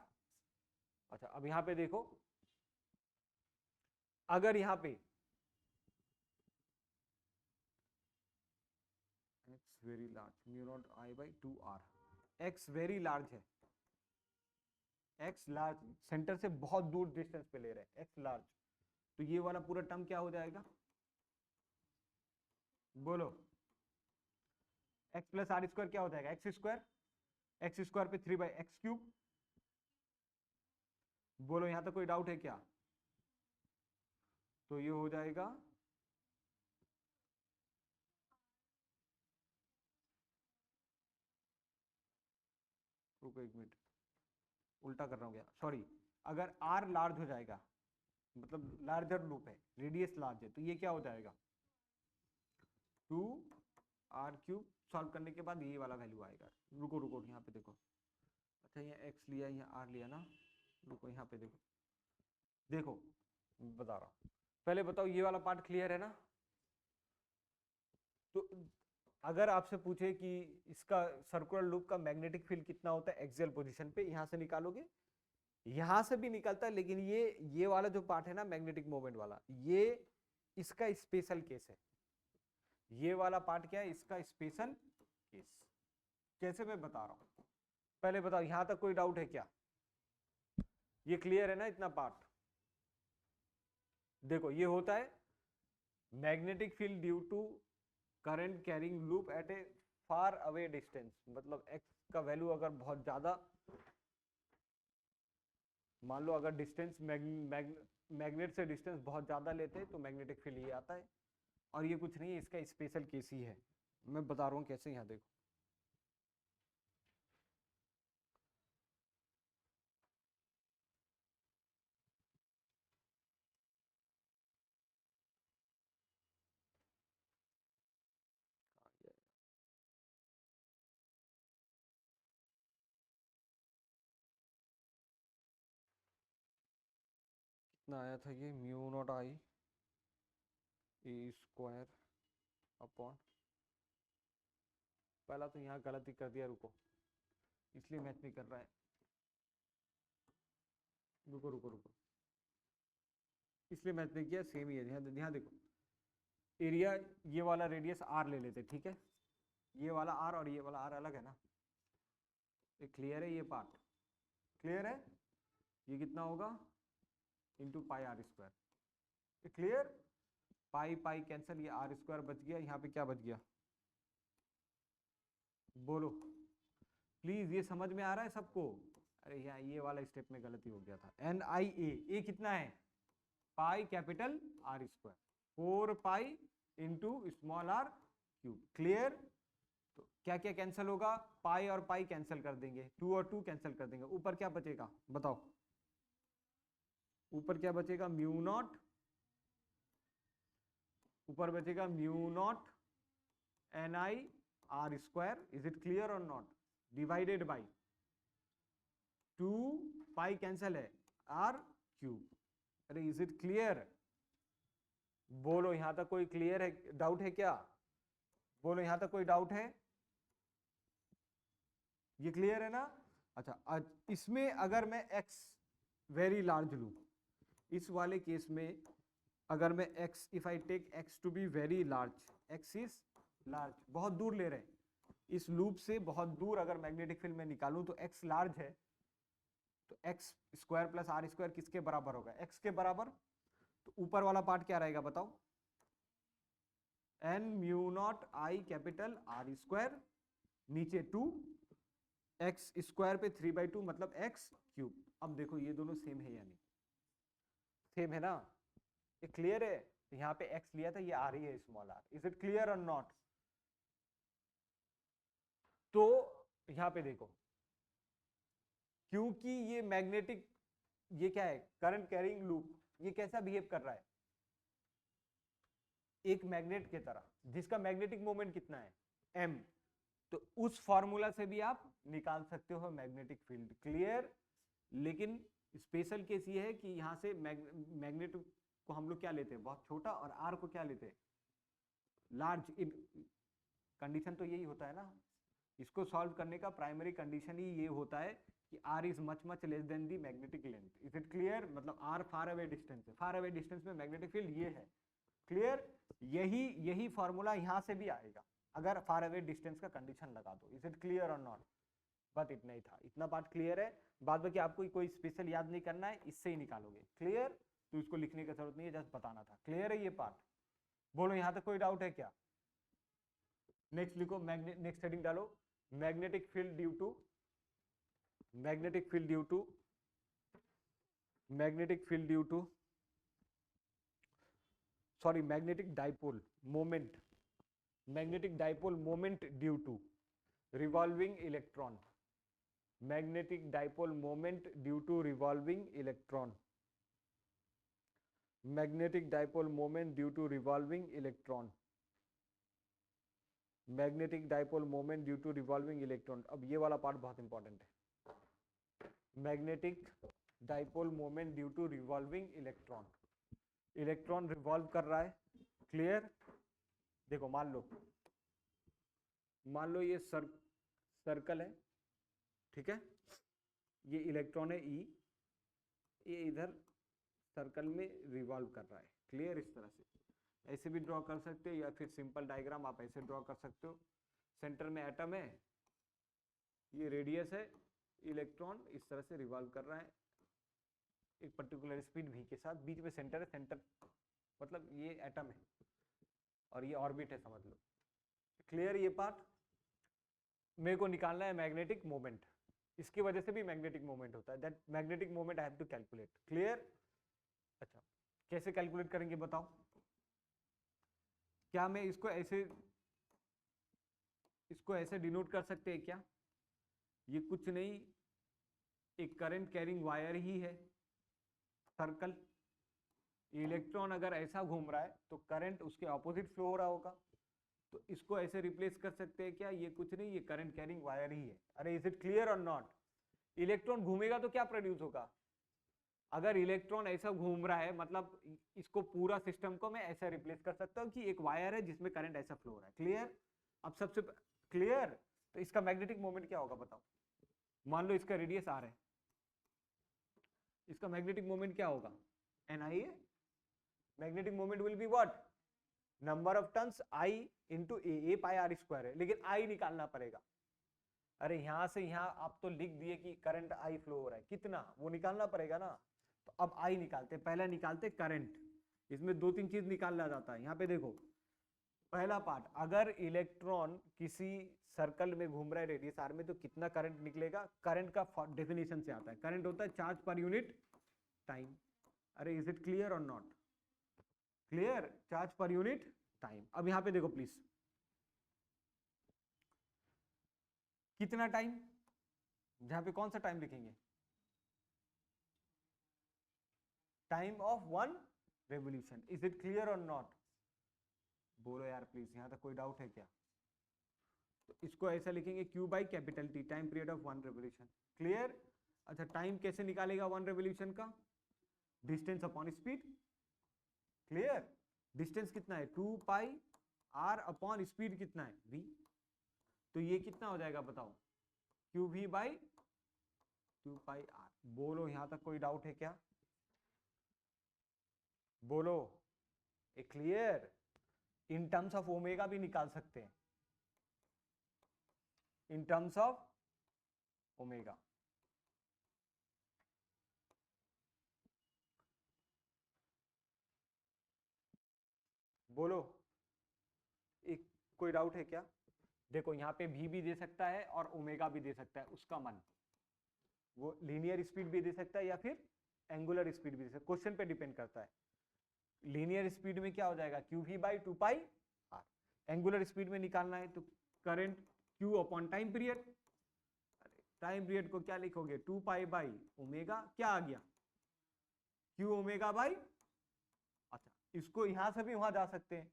अच्छा अब यहां पे देखो, अगर यहां पे x very large mu not I by 2r, x very large है, x लार्ज सेंटर से बहुत दूर डिस्टेंस पे ले रहे हैं, x लार्ज, तो ये वाला पूरा टर्म क्या हो जाएगा बोलो, x प्लस आर स्क्वायर क्या हो जाएगा एक्स स्क्वायर पे 3 बाई एक्स क्यूब। बोलो यहां तक कोई डाउट है क्या? तो ये हो जाएगा रुको एक मिनट, उल्टा कर रहा हूं क्या, सॉरी, अगर r लार्ज हो जाएगा मतलब लार्जर लूप है, रेडियस लार्ज है, तो ये क्या हो जाएगा 2r³ सॉल्व करने के बाद ये वाला वैल्यू आएगा। रुको रुको यहाँ पे देखो, अच्छा यहाँ x लिया यहाँ r लिया ना, रुको यहाँ पे देखो, देखो बता रहा हूँ, पहले बताओ ये वाला पार्ट क्लियर है ना? तो अगर आपसे पूछे कि इसका सर्कुलर लूप का मैग्नेटिक फील्ड कितना होता है एक्सियल पोजीशन पे, यहां से निकालोगे, यहां से भी निकलता है, लेकिन ये वाला जो पार्ट है ना मैग्नेटिक मोमेंट वाला, ये इसका स्पेशल केस है। ये वाला पार्ट क्या है, इसका स्पेशल केस। कैसे मैं बता रहा हूं, पहले बताओ यहां तक कोई डाउट है क्या? ये क्लियर है ना इतना पार्ट? देखो ये होता है magnetic field due to current carrying loop at a far away distance, मतलब x का वैल्यू अगर बहुत ज्यादा, मान लो अगर डिस्टेंस मैग्नेट से डिस्टेंस बहुत ज्यादा लेते हैं तो मैग्नेटिक फील्ड ये आता है, और ये कुछ नहीं है, इसका स्पेशल केस ही है। मैं बता रहा हूं कैसे, यहां देखो, कितना आया था ये mu not I A square upon, पहला तो यहाँ गलती कर दिया, रुको इसलिए मैच नहीं कर रहा है, रुको रुको रुको, इसलिए मैच नहीं किया, सेम ही है, यहाँ देखो, एरिया ये वाला रेडियस r ले लेते, ठीक है, ये वाला r और ये वाला r अलग है ना, ये क्लियर है, ये पार्ट क्लियर है, ये कितना होगा इंटू पाई आर स्क्वायर, ये क्लियर, पाई पाई कैंसिल, ये आर स्क्वायर बच गया, यहाँ पे क्या बच गया बोलो प्लीज, ये समझ में आ रहा है सबको? अरे यहाँ ये वाला स्टेप में गलती हो गया था, एन आई ए कितना है pi capital R square, 4 pi into small R cube, clear. तो क्या क्या कैंसिल होगा, पाई और पाई कैंसिल कर देंगे, 2 और 2 कैंसिल कर देंगे, ऊपर क्या बचेगा बताओ, ऊपर क्या बचेगा म्यू नॉट, ऊपर बचेगा mu naught N I R square, is it clear और not, divided by 2 pi cancel है आर क्यूब। अरे इज इट क्लियर, बोलो यहां तक कोई क्लियर है, डाउट है क्या? बोलो यहां तक कोई डाउट है? ये क्लियर है ना? अच्छा इसमें अगर मैं x वेरी लार्ज लूं, इस वाले केस में अगर मैं x, if I take x to be very large, x is large, बहुत दूर ले रहे हैं, इस लूप से बहुत दूर अगर मैग्नेटिक फील्ड में निकालूं तो x लार्ज है, तो x square plus R square किसके बराबर होगा, x के बराबर। तो ऊपर वाला पार्ट क्या रहेगा बताओ, n mu not I capital R square, नीचे 2 x स्क्वायर पे 3/2 मतलब x क्यूब। अब देखो ये दोनों सेम है या नहीं, सेम है ना, ये क्लियर है, यहाँ पे x लिया था, ये आ रही है small r, is it clear और नॉट? तो यहां पे देखो, क्योंकि ये मैग्नेटिक, ये क्या है करंट कैरिंग लूप, ये कैसा बिहेव कर रहा है एक मैग्नेट के तरह, जिसका मैग्नेटिक मोमेंट कितना है m, तो उस फॉर्मूला से भी आप निकाल सकते हो मैग्नेटिक फील्ड, क्लियर। लेकिन स्पेशल केस ये है कि यहां से मैग्नेट को हम लोग क्या लेते हैं, बहुत छोटा, और आर को क्या लेते हैं, लार्ज। कंडीशन तो यही होता है ना, इसको सॉल्व करने का प्राइमरी कंडीशन ही ये होता है कि R is much much less than the magnetic length. Is it clear? मतलब आर फार अवे डिस्टेंस है, फार अवे डिस्टेंस में मैग्नेटिक फील्ड ये है। क्लियर? यही फॉर्मूला यहां से भी आएगा अगर फार अवे डिस्टेंस का कंडीशन लगा दो। इज इट क्लियर और नॉट? बस इतना ही था, इतना पार्ट क्लियर है। बाद में कि आपको कोई स्पेशल याद नहीं करना है, इससे ही निकालोगे। क्लियर? तो इसको लिखने की जरूरत नहीं है, जस्ट बताना था। क्लियर है ये पार्ट? बोलो यहां तक कोई डाउट है क्या? नेक्स्ट लिखो, नेक्स्ट हेडिंग डालो, magnetic field due to magnetic field due to magnetic field due to sorry magnetic dipole moment, magnetic dipole moment due to revolving electron, magnetic dipole moment due to revolving electron, magnetic dipole moment due to revolving electron, magnetic dipole moment due to revolving electron. अब ये वाला part बहुत important है, magnetic dipole moment due to revolving electron. Electron revolve कर रहा है। Clear? देखो मान लो ये सर्कल है, ठीक है, ये इलेक्ट्रॉन है ई, ये इधर सर्कल में रिवॉल्व कर रहा है। क्लियर? इस तरह से ऐसे भी ड्रॉ कर सकते हो, या फिर सिंपल डायग्राम आप ऐसे ड्रॉ कर सकते हो। सेंटर में एटम है, ये रेडियस है, इलेक्ट्रॉन इस तरह से रिवॉल्व कर रहा है एक पर्टिकुलर स्पीड v के साथ, बीच में सेंटर है, सेंटर मतलब ये एटम है और ये ऑर्बिट है, समझ लो। क्लियर? ये पार्ट मेरे को निकालना है मैग्नेटिक मोमेंट, इसकी वजह से भी मैग्नेटिक मोमेंट होता है, that magnetic moment I have to calculate. Clear? अच्छा, कैसे कैलकुलेट करेंगे बताओ? क्या मैं इसको ऐसे डिनोट कर सकते हैं क्या? ये कुछ नहीं, एक करंट कैरिंग वायर ही है, सर्कल। इलेक्ट्रॉन अगर ऐसा घूम रहा है तो करंट उसके ऑपोजिट फ्लो हो रहा होगा, तो इसको ऐसे रिप्लेस कर सकते हैं क्या? ये कुछ नहीं, ये करंट कैरिंग वायर ही है। अरे इज इट क्लियर और नॉट? इलेक्ट्रॉन घूमेगा तो क्या प्रोड्यूस होगा? अगर इलेक्ट्रॉन ऐसा घूम रहा है, मतलब इसको पूरा सिस्टम को मैं ऐसा रिप्लेस कर सकता हूँ कि एक वायर है जिसमें करंट ऐसा फ्लो हो रहा है। क्लियर? अब सबसे क्लियर? तो इसका मैग्नेटिक मोमेंट क्या होगा बताओ? मान लो इसका रेडियस आर है, इसका मैग्नेटिक मोमेंट क्या होगा? NI है। Magnetic moment will be what? Number of turns I into A pi R square है, लेकिन I निकालना पड़ेगा। अरे यहां से यहां आप तो लिख दिए कि करंट I फ्लो हो रहा है, कितना वो निकालना पड़ेगा ना। तो अब I निकालते, पहला निकालते करंट, इसमें दो तीन चीज निकालना जाता है। यहाँ पे देखो, पहला पार्ट, अगर इलेक्ट्रॉन किसी सर्कल में घूम रहा है रेडियस आर में, तो कितना करंट निकलेगा? करंट का डेफिनेशन से आता है, करंट होता है चार्ज पर यूनिट टाइम। अरे इज इट क्लियर और not? Clear? Charge per unit time. अब यहां पे देखो प्लीज, कितना टाइम, जहां पे कौन सा टाइम लिखेंगे? Time of one revolution. Is it clear और नॉट? बोलो यार प्लीज, यहां तक कोई डाउट है क्या? तो इसको ऐसा लिखेंगे Q by capital T, time period of one revolution. Clear? अच्छा, टाइम कैसे निकालेगा वन रेवोल्यूशन का? Distance upon speed. Clear? Distance कितना है? 2 पाई r अपॉन स्पीड कितना है? v। तो ये कितना हो जाएगा बताओ? QV by 2 pi r। बोलो यहां तक कोई डाउट है क्या? बोलो। ए clear? In terms of omega भी निकाल सकते हैं, इन टर्म्स ऑफ ओमेगा। बोलो, एक कोई डाउट है क्या? देखो यहाँ पे v भी दे सकता है और ओमेगा भी दे सकता है, उसका मन, वो लीनियर स्पीड भी दे सकता है या फिर एंगुलर स्पीड भी दे सकता है, क्वेश्चन पे डिपेंड करता है। लीनियर स्पीड में क्या हो जाएगा? QV by 2 pi r। Angular speed में निकालना है तो current Q upon time period. Time period को क्या लिखोगे? 2 पाई बाई ओमेगा, क्या आ गया? Q omega by. अच्छा, इसको यहां से भी वहां जा सकते हैं,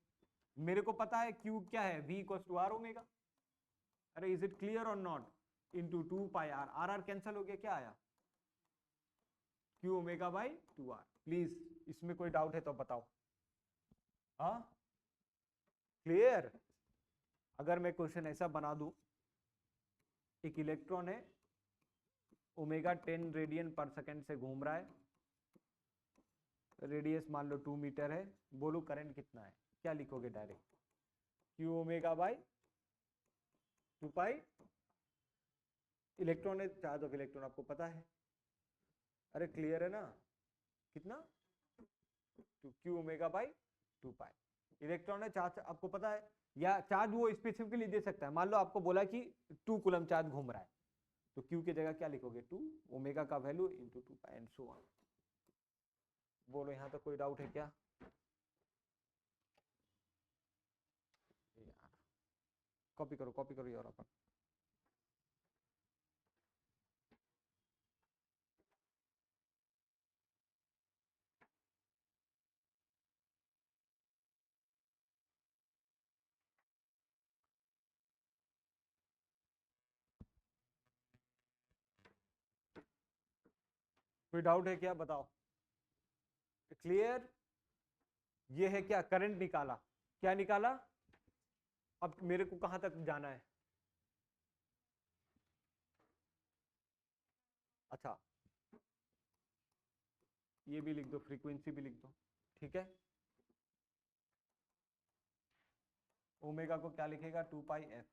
मेरे को पता है Q क्या है, V equals to R omega. अरे इज इट क्लियर और not? Into 2 pi R, R cancel हो गया, क्या आया? Q omega by 2R। Please इसमें कोई डाउट है तो बताओ। हाँ क्लियर। अगर मैं क्वेश्चन ऐसा बना दूं, एक इलेक्ट्रॉन है ओमेगा 10 रेडियन पर सेकंड से घूम रहा है, रेडियस मान लो 2 मीटर है, बोलो करंट कितना है, क्या लिखोगे direct? Q omega by 2 pi, electron है, चार्ज ऑफ इलेक्ट्रॉन आपको पता है, अरे क्लियर है ना, कितना? तो Q omega by 2 pi. Electron है, चार्ज आपको पता है, या चार्ज वो स्पेसिफिकली दे सकता है, मान लो आपको बोला कि 2 कूलम चार्ज घूम रहा है, तो क्यू की जगह क्या लिखोगे? 2 ओमेगा का value into 2 pi and so on. बोलो यहां तक कोई डाउट है क्या? कॉपी करो यार अपन। कोई डाउट है क्या? बताओ। क्लियर। ये है क्या? करंट निकाला। क्या निकाला? अब मेरे को कहां तक जाना है? अच्छा, ये भी लिख दो, फ्रीक्वेंसी भी लिख दो, ठीक है। ओमेगा को क्या लिखेगा? 2 पाई एफ,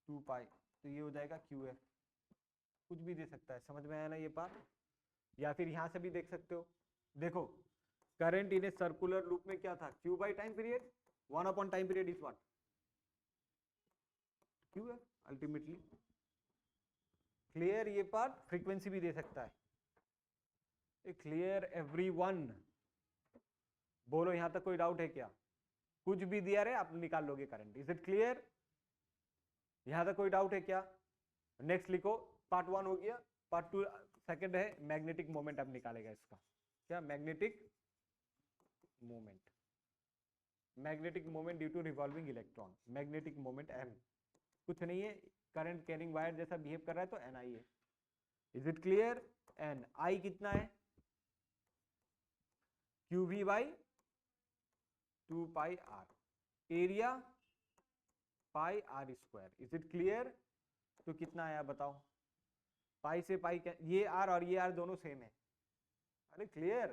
2 पाई, तो ये हो जाएगा क्यू एफ। कुछ भी दे सकता है, समझ में आया ना ये पार्ट? या फिर यहां से भी देख सकते हो, देखो current in a circular loop में क्या था? Q by time period, 1 upon time period is what? Q F ultimately. Clear ये पार्ट? फ्रीक्वेंसी भी दे सकता है। Clear everyone? बोलो यहां तक कोई डाउट है क्या? कुछ भी दिया रहे आप निकाल लोगे करंट। Is it clear? यहां तक कोई डाउट है क्या? नेक्स्ट लिखो, पार्ट 1 हो गया, पार्ट 2 सेकंड है, मैग्नेटिक मोमेंट अब निकालेगा इसका। क्या? Magnetic moment. Magnetic moment due to revolving electron, magnetic moment M, कुछ नहीं है, करंट कैरिंग वायर जैसा बिहेव कर रहा है, तो एन आई है। Is it clear? N I कितना है? Q V by 2 pi R, area pi R square. Is it clear? तो कितना आया बताओ? पाई से पाई, ये आर और ये आर दोनों सेम है। अरे क्लियर?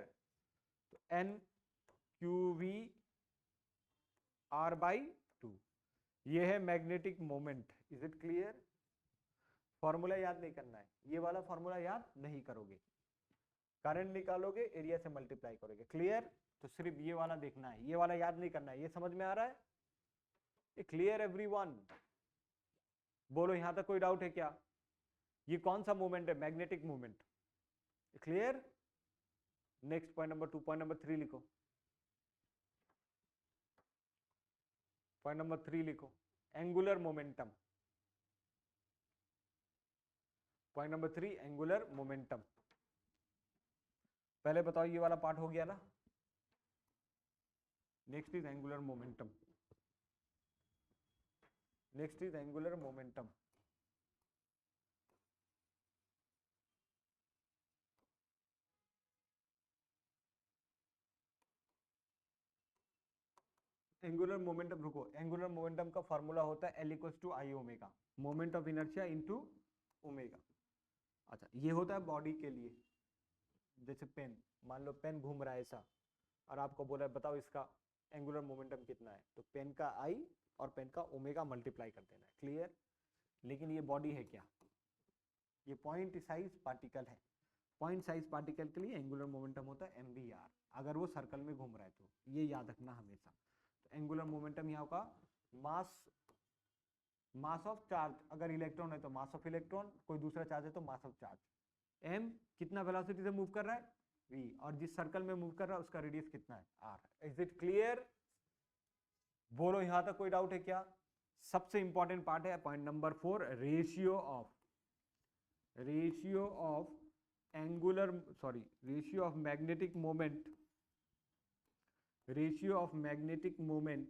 तो N Q V R by 2, ये है magnetic moment. Is it clear? Formula याद नहीं करना है, ये वाला फॉर्मूला याद नहीं करोगे, करंट निकालोगे, एरिया से मल्टीप्लाई करोगे। क्लियर? तो सिर्फ ये वाला देखना है, ये वाला याद नहीं करना है। ये समझ में आ रहा है? Clear everyone? बोलो यहां तक कोई डाउट है क्या? ये कौन सा मूवमेंट है? Magnetic movement. Clear? Next point number 2, point number 3 लिखो, पॉइंट नंबर 3 लिखो, angular momentum. Point number 3, angular momentum. पहले बताओ ये वाला पार्ट हो गया ना, next is angular momentum. Next is angular momentum. Angular momentum, रुको, एंगुलर मोमेंटम का फॉर्मूला होता है L equals to I omega, moment of inertia into omega. अच्छा, ये होता है बॉडी के लिए, जैसे पेन, मान लो पेन घूम रहा है ऐसा, और आपको बोला है बताओ इसका एंगुलर मोमेंटम कितना है, तो पेन का आई और पेन का ओमेगा मल्टीप्लाई कर देना है। क्लियर? लेकिन ये बॉडी है क्या? ये पॉइंट साइज पार्टिकल है। पॉइंट साइज पार्टिकल के लिए एंगुलर मोमेंटम होता है mvr, अगर वो सर्कल में घूम रहा है तो, ये याद रखना हमेशा। तो एंगुलर मोमेंटम यहाँ का मास, मास ऑफ चार्ज, अगर इलेक्ट्रॉन है तो मास ऑफ इलेक्ट्रॉन, कोई दूसरा चार्ज है तो मास ऑफ चार्ज। m कितना वेलोसिटी से मूव कर रहा है? v, और जिस सर्कल में मूव कर रहा है उसका रेडियस कितना है? r। Is it clear? बोलो यहां तक कोई डाउट है क्या? सबसे इंपॉर्टेंट पार्ट है point number 4, ratio of angular, sorry, ratio of magnetic moment, ratio of magnetic moment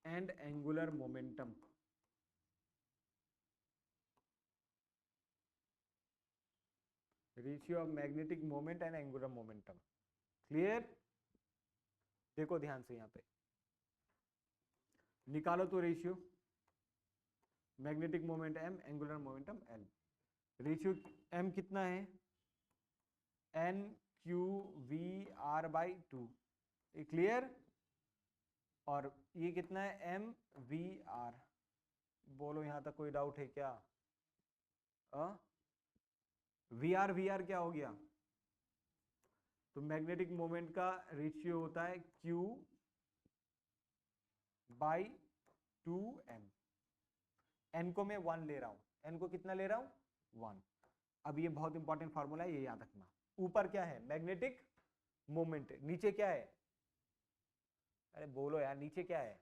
and angular momentum. Ratio of magnetic moment and angular momentum. Clear? देखो ध्यान से, यहाँ पे निकालो तो ratio, magnetic moment m, angular momentum l। Ratio m कितना है, n q v r by 2। Clear? और ये कितना है, m v r। बोलो यहाँ तक कोई डाउट है क्या? वी आर क्या हो गया? तो मैग्नेटिक मोमेंट का रेशियो होता है q बाई 2m। n को मैं 1 ले रहा हूं, n को कितना ले रहा हूं, 1। अब ये बहुत इंपॉर्टेंट फॉर्मूला है, ये याद रखना। ऊपर क्या है, मैग्नेटिक मोमेंट, नीचे क्या है, अरे बोलो यार, नीचे क्या है,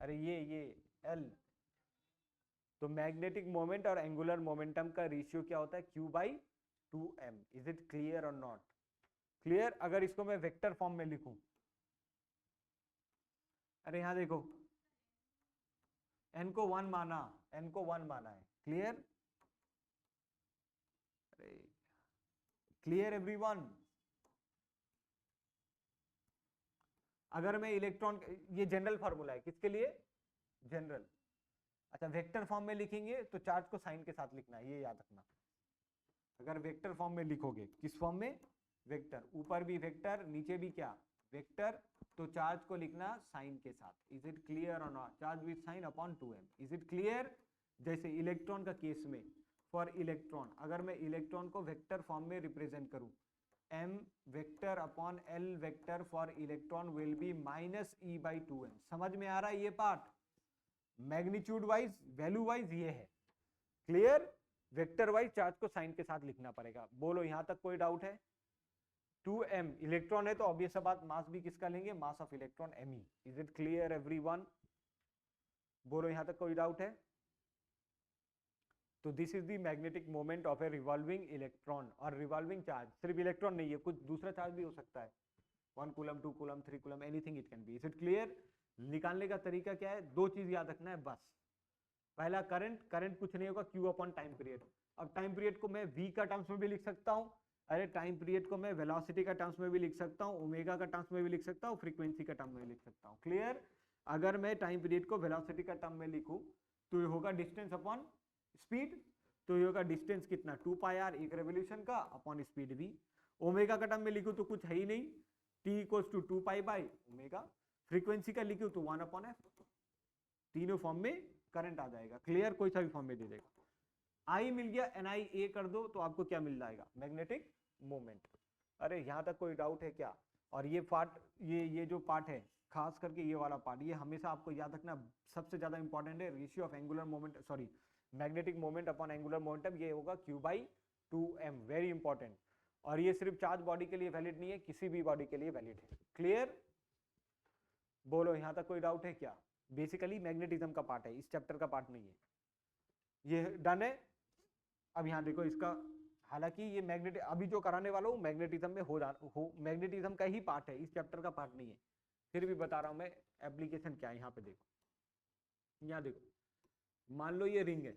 अरे ये l। तो मैग्नेटिक मोमेंट और एंगुलर मोमेंटम का रेशियो क्या होता है, q by 2m। Is it clear और नॉट क्लियर? अगर इसको मैं वेक्टर फॉर्म में लिखूं, अरे यहां देखो, n को 1 माना, n को 1 माना है। क्लियर? अरे क्लियर एवरीवन? अगर मैं इलेक्ट्रॉन, ये जनरल फॉर्मूला है, किसके लिए, जनरल। अच्छा, वेक्टर फॉर्म में लिखेंगे तो चार्ज को साइन के साथ लिखना है, ये याद रखना। अगर वेक्टर फॉर्म में लिखोगे, किस फॉर्म में, वेक्टर, ऊपर भी वेक्टर, नीचे भी क्या, वेक्टर, तो चार्ज को लिखना साइन के साथ। इज इट क्लियर और not? Charge with sine upon 2m। Is it clear? जैसे इलेक्ट्रॉन का केस में, फॉर इलेक्ट्रॉन, अगर मैं इलेक्ट्रॉन को वेक्टर फॉर्म में रिप्रेजेंट करूं, m vector upon l vector for electron will be minus e by 2m। समझ में आ रहा है ये part? Magnitude wise, value wise ये है। क्लियर? वेक्टर वाइज चार्ज को साइन के साथ लिखना पड़ेगा। बोलो यहां तक कोई डाउट है? 2m इलेक्ट्रॉन है तो ऑब्वियस बात, मास भी किसका लेंगे, mass of electron me। Is it clear everyone? बोलो यहां तक कोई डाउट है? तो this is the magnetic moment of A revolving electron और रिवॉल्विंग चार्ज। सिर्फ इलेक्ट्रॉन नहीं है, कुछ दूसरा चार्ज भी हो सकता है, 1 coulomb, 2 coulomb, 3 coulomb, anything it can be. Is it clear? निकालने का तरीका क्या है, 2 चीज याद रखना है बस। पहला करंट, करंट कुछ नहीं होगा, क्यू अपॉन टाइम पीरियड। अब टाइम पीरियड को मैं v का टर्म्स में भी लिख सकता हूं, अरे टाइम पीरियड को मैं वेलोसिटी का टर्म्स में भी लिख सकता हूं, ओमेगा का टर्म्स में भी लिख सकता हूं, फ्रीक्वेंसी का टर्म में भी लिख सकता हूं। क्लियर? अगर मैं टाइम पीरियड को वेलोसिटी का टर्म में लिखूं तो ये होगा डिस्टेंस अपॉन स्पीड। तो ये होगा डिस्टेंस कितना, 2 पाई आर, एक रेवोल्यूशन का, अपॉन स्पीड भी। ओमेगा का टर्म में लिखूं तो कुछ है ही नहीं, t equals to 2 pi by omega. Frequency का लिखूं तो 1 अपॉन एफ। तीनों फॉर्म में करंट आ जाएगा। क्लियर? कोई सा भी फॉर्म में दे देगा। आई मिल गया, NI A कर दो तो आपको क्या मिल जाएगा, मैग्नेटिक मोमेंट। अरे यहां तक कोई डाउट है क्या? और ये पार्ट, ये जो पार्ट है, खास करके ये वाला पार्ट, ये हमेशा आपको याद रखना, सबसे ज्यादा इंपॉर्टेंट है। Ratio of angular moment, sorry, magnetic moment upon angular momentum, ये होगा q by 2m। Very important. और ये सिर्फ चार्ज बॉडी के लिए वैलिड नहीं है, किसी भी बॉडी के लिए वैलिड है। क्लियर? बोलो यहां तक कोई डाउट है क्या? बेसिकली मैग्नेटिज्म का पार्ट है, इस चैप्टर का पार्ट नहीं है। ये डन है? अब यहां देखो इसका, हालांकि ये मैग्नेटिक, अभी जो कराने वाला हूँ मैग्नेटिज्म में हो मैग्नेटिज्म का ही पार्ट है, इस चैप्टर का पार्ट नहीं है, फिर भी बता रहा हूं मैं एप्लीकेशन क्या है। यहाँ पे देखो, यहाँ देखो, मान लो ये रिंग है,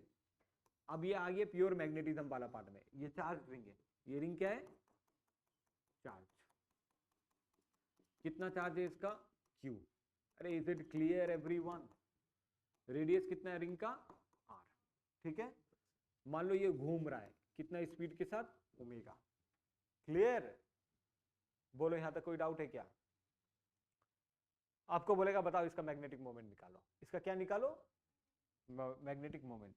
अब ये आगे प्योर मैग्नेटिज्म वाला पार्ट में, ये चार्ज रिंग है, ये रिंग क्या है, चार्ज। कितना चार्ज है इसका, Q। अरे is it clear everyone? Radius कितना है रिंग का, R। ठीक है, मान लो ये घूम रहा है, कितना स्पीड के साथ, ओमेगा। क्लियर? बोलो यहां तक कोई डाउट है क्या? आपको बोलेगा बताओ इसका मैग्नेटिक मोमेंट निकालो, इसका क्या निकालो, मैग्नेटिक मोमेंट।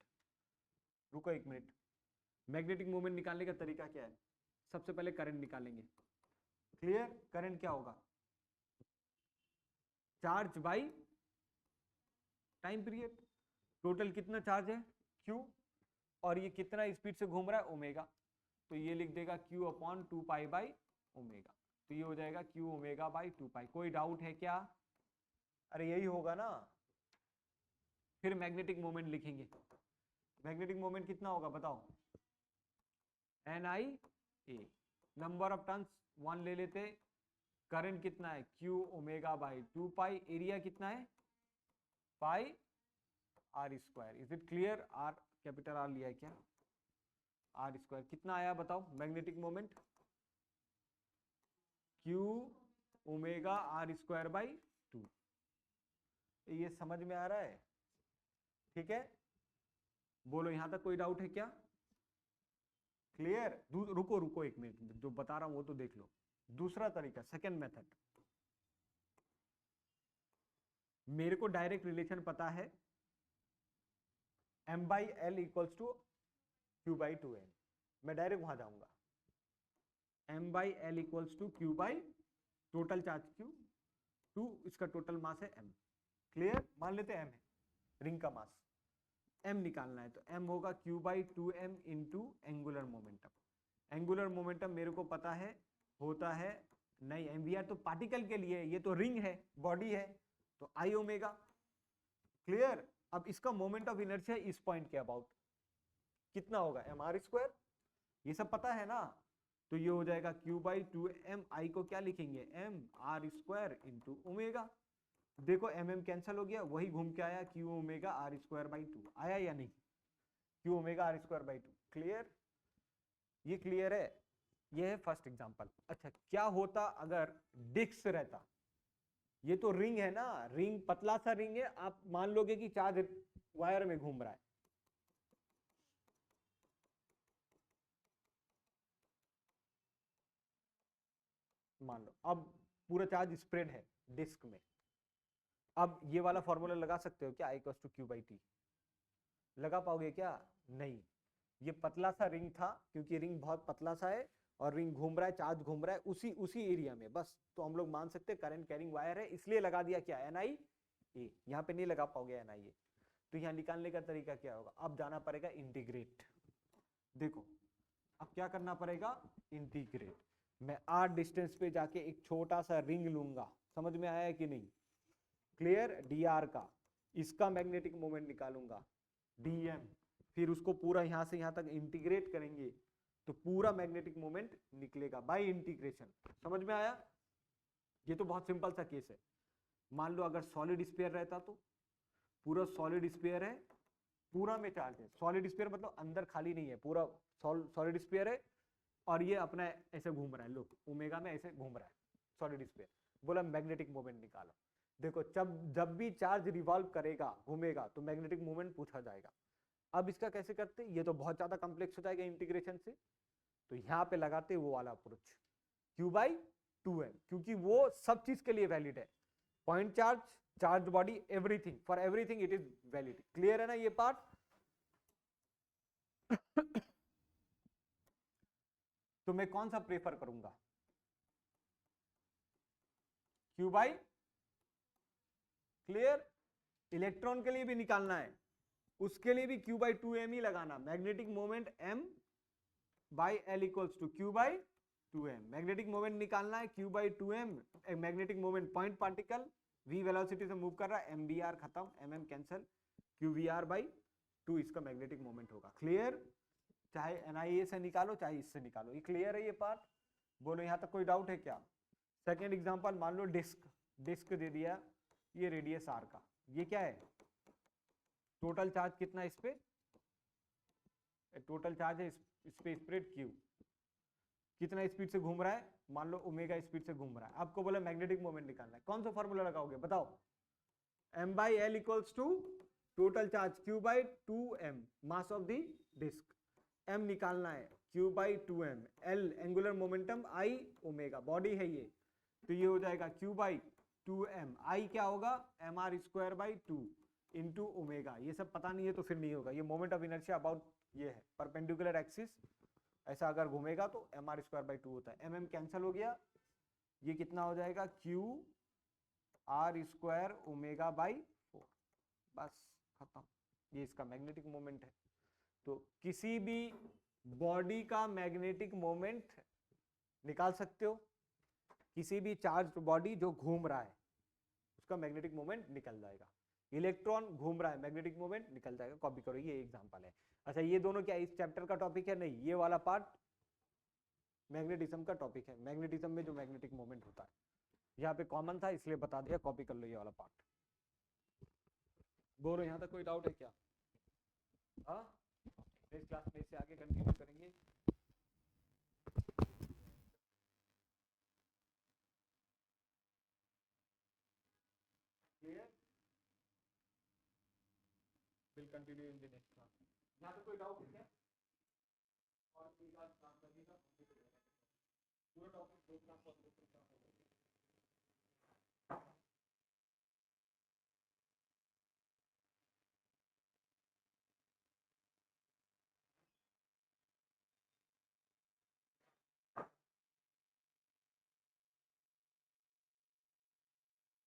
रुको एक मिनट, मैग्नेटिक मोमेंट निकालने का तरीका क्या है? सबसे पहले करंट निकालेंगे। क्लियर? करंट क्या होगा, charge by time period. Total कितना चार्ज है, Q, और ये कितना स्पीड से घूम रहा है, ओमेगा। तो ये लिख देगा Q upon 2 pi by omega. तो ये हो जाएगा Q ओमेगा बाई 2 पाई। कोई डाउट है क्या? अरे यही होगा ना। फिर मैग्नेटिक मोमेंट लिखेंगे, मैग्नेटिक मोमेंट कितना होगा बताओ, NI A। Number of turns 1 ले लेते, करंट कितना है, Q omega by 2 pi, area कितना है, pi R square. Is it clear? R capital R लिया है क्या? आर स्क्वायर कितना आया बताओ magnetic moment, Q omega R square by 2। ये समझ में आ रहा है? ठीक है, बोलो यहां तक कोई डाउट है क्या? क्लियर? रुको रुको एक मिनट, जो बता रहा हूं वो तो देख लो। दूसरा तरीका, सेकेंड मेथड, मेरे को डायरेक्ट रिलेशन पता है m by L equals to Q by 2n, मैं डायरेक्ट वहां जाऊंगा। m by L equals to Q by total charge Q, 2 इसका टोटल मास है m। क्लियर? मान लेते हैं m है रिंग का मास, m निकालना है तो m होगा q by 2m into angular momentum. Angular momentum मेरे को पता है होता है, नहीं mvr तो पार्टिकल के लिए, ये तो रिंग है, बॉडी है, तो i ओमेगा। क्लियर? अब इसका मोमेंट ऑफ इनर्शिया इस पॉइंट के अबाउट कितना होगा, एम आर स्क्वायर, ये सब पता है ना, तो ये हो जाएगा q बाई 2m, i को क्या लिखेंगे m r square into omega. देखो mm कैंसिल हो गया, वही घूम के आया q omega R square by 2 आया या नहीं, q omega R square by 2। Clear? ये क्लियर है? ये है फर्स्ट एग्जांपल। अच्छा, क्या होता अगर डिस्क रहता, ये तो रिंग है ना, रिंग पतला सा रिंग है, आप मान लोगे कि चार्ज वायर में घूम रहा है, मान लो अब पूरा चार्ज स्प्रेड है डिस्क में। अब ये वाला फॉर्मूला लगा सकते हो क्या, I equals to Q by T? लगा पाओगे क्या? नहीं, ये पतला सा रिंग था, क्योंकि रिंग बहुत पतला सा है और रिंग घूम रहा है, चार्ज घूम रहा है उसी एरिया में बस, तो हम लोग मान सकते हैं करंट कैरिंग वायर है, इसलिए लगा दिया क्या, NI ए। यहाँ पे नहीं लगा पाओगे NI ए, तो यहाँ निकालने का तरीका क्या होगा, अब जाना पड़ेगा इंटीग्रेट। देखो अब क्या करना पड़ेगा, इंटीग्रेट। मैं r डिस्टेंस पे जाके एक छोटा सा रिंग लूंगा, समझ में आया कि नहीं? क्लियर? dr का, इसका मैग्नेटिक मोमेंट निकालूंगा dm, फिर उसको पूरा यहां से यहां तक इंटीग्रेट करेंगे तो पूरा मैग्नेटिक मोमेंट निकलेगा बाय इंटीग्रेशन। समझ में आया? ये तो बहुत सिंपल सा केस है। मान लो अगर सॉलिड स्फीयर रहता तो, पूरा सॉलिड स्फीयर है, पूरा में चार्ज है, सॉलिड स्फीयर मतलब अंदर खाली नहीं है, पूरा सॉलिड स्फीयर है और ये अपना ऐसे घूम रहा है, लो ओमेगा में ऐसे घूम रहा है सॉलिड स्फीयर। बोला मैग्नेटिक मोमेंट निकालो। देखो जब भी चार्ज रिवॉल्व करेगा, घूमेगा, तो मैग्नेटिक मोमेंट पूछा जाएगा। अब इसका कैसे करते, ये तो बहुत ज्यादा कॉम्प्लेक्स हो जाएगा इंटीग्रेशन से, तो यहाँ पे लगाते वो वाला अप्रोच q बाई 2m, क्योंकि वो सब चीज के लिए वैलिड है, point charge, charge body, everything, for everything it is valid. Clear है ना ये पार्ट? तो मैं कौन सा प्रेफर करूंगा, q बाई, क्लियर? इलेक्ट्रॉन के लिए भी निकालना है, उसके लिए भी q बाई 2m ही लगाना। Magnetic moment m by L equals to q by 2m, magnetic moment निकालना है q by 2m, magnetic moment point particle v velocity से मूव कर रहा है, mvr खत्म, mm कैंसिल, qvr बाई 2 इसका मैग्नेटिक मोमेंट होगा। क्लियर? चाहे NIA से निकालो चाहे इससे निकालो। ये क्लियर है ये पार्ट? बोलो यहां तक कोई डाउट है क्या? सेकेंड एग्जांपल, मान लो डिस्क दे दिया, ये रेडियस r का, ये क्या है, टोटल चार्ज कितना इस पे, टोटल चार्ज है इस पे स्प्रेड q, कितना स्पीड से घूम रहा है, मान लो ओमेगा स्पीड से घूम रहा है। आपको बोला मैग्नेटिक मोमेंट निकालना है, कौन सा फॉर्मूला लगाओगे बताओ? m by L equals to total charge q by 2m, mass of the disc, m निकालना है q by 2m, l angular momentum, i omega, body है ये, तो ये हो जाएगा q बाई 2m, i क्या होगा, M R square by 2 into omega. ये सब पता नहीं है तो फिर नहीं होगा, ये मोमेंट ऑफ इनर्शिया अबाउट ये है परपेंडिकुलर एक्सिस, ऐसा अगर घूमेगा तो एम आर स्क्वायर बाई 2 होता है, mm कैंसिल हो गया, ये कितना हो जाएगा, q R square omega by 4, बस खत्म, ये इसका मैग्नेटिक मोमेंट है। तो किसी भी बॉडी का मैग्नेटिक मोमेंट निकाल सकते हो, किसी भी चार्ज बॉडी जो घूम रहा है उसका मैग्नेटिक मोमेंट निकल जाएगा, इलेक्ट्रॉन घूम रहा है मैग्नेटिक मोमेंट निकल जाएगा। कॉपी करो, ये एग्जांपल है। अच्छा, ये दोनों क्या इस चैप्टर का टॉपिक है? नहीं, ये वाला पार्ट मैग्नेटिज्म का टॉपिक है, मैग्नेटिज्म में जो मैग्नेटिक मोमेंट होता है, यहाँ पे कॉमन था इसलिए बता दिया, कॉपी कर लो ये वाला पार्ट। बोलो यहाँ तक कोई डाउट है क्या? हाँ, नेक्स्ट क्लास में इससे आगे कंटिन्यू करेंगे। Clear? Will continue in the next class. यहाँ पे कोई डाउट है क्या? और कोई बात काम करने का पूरा टॉपिक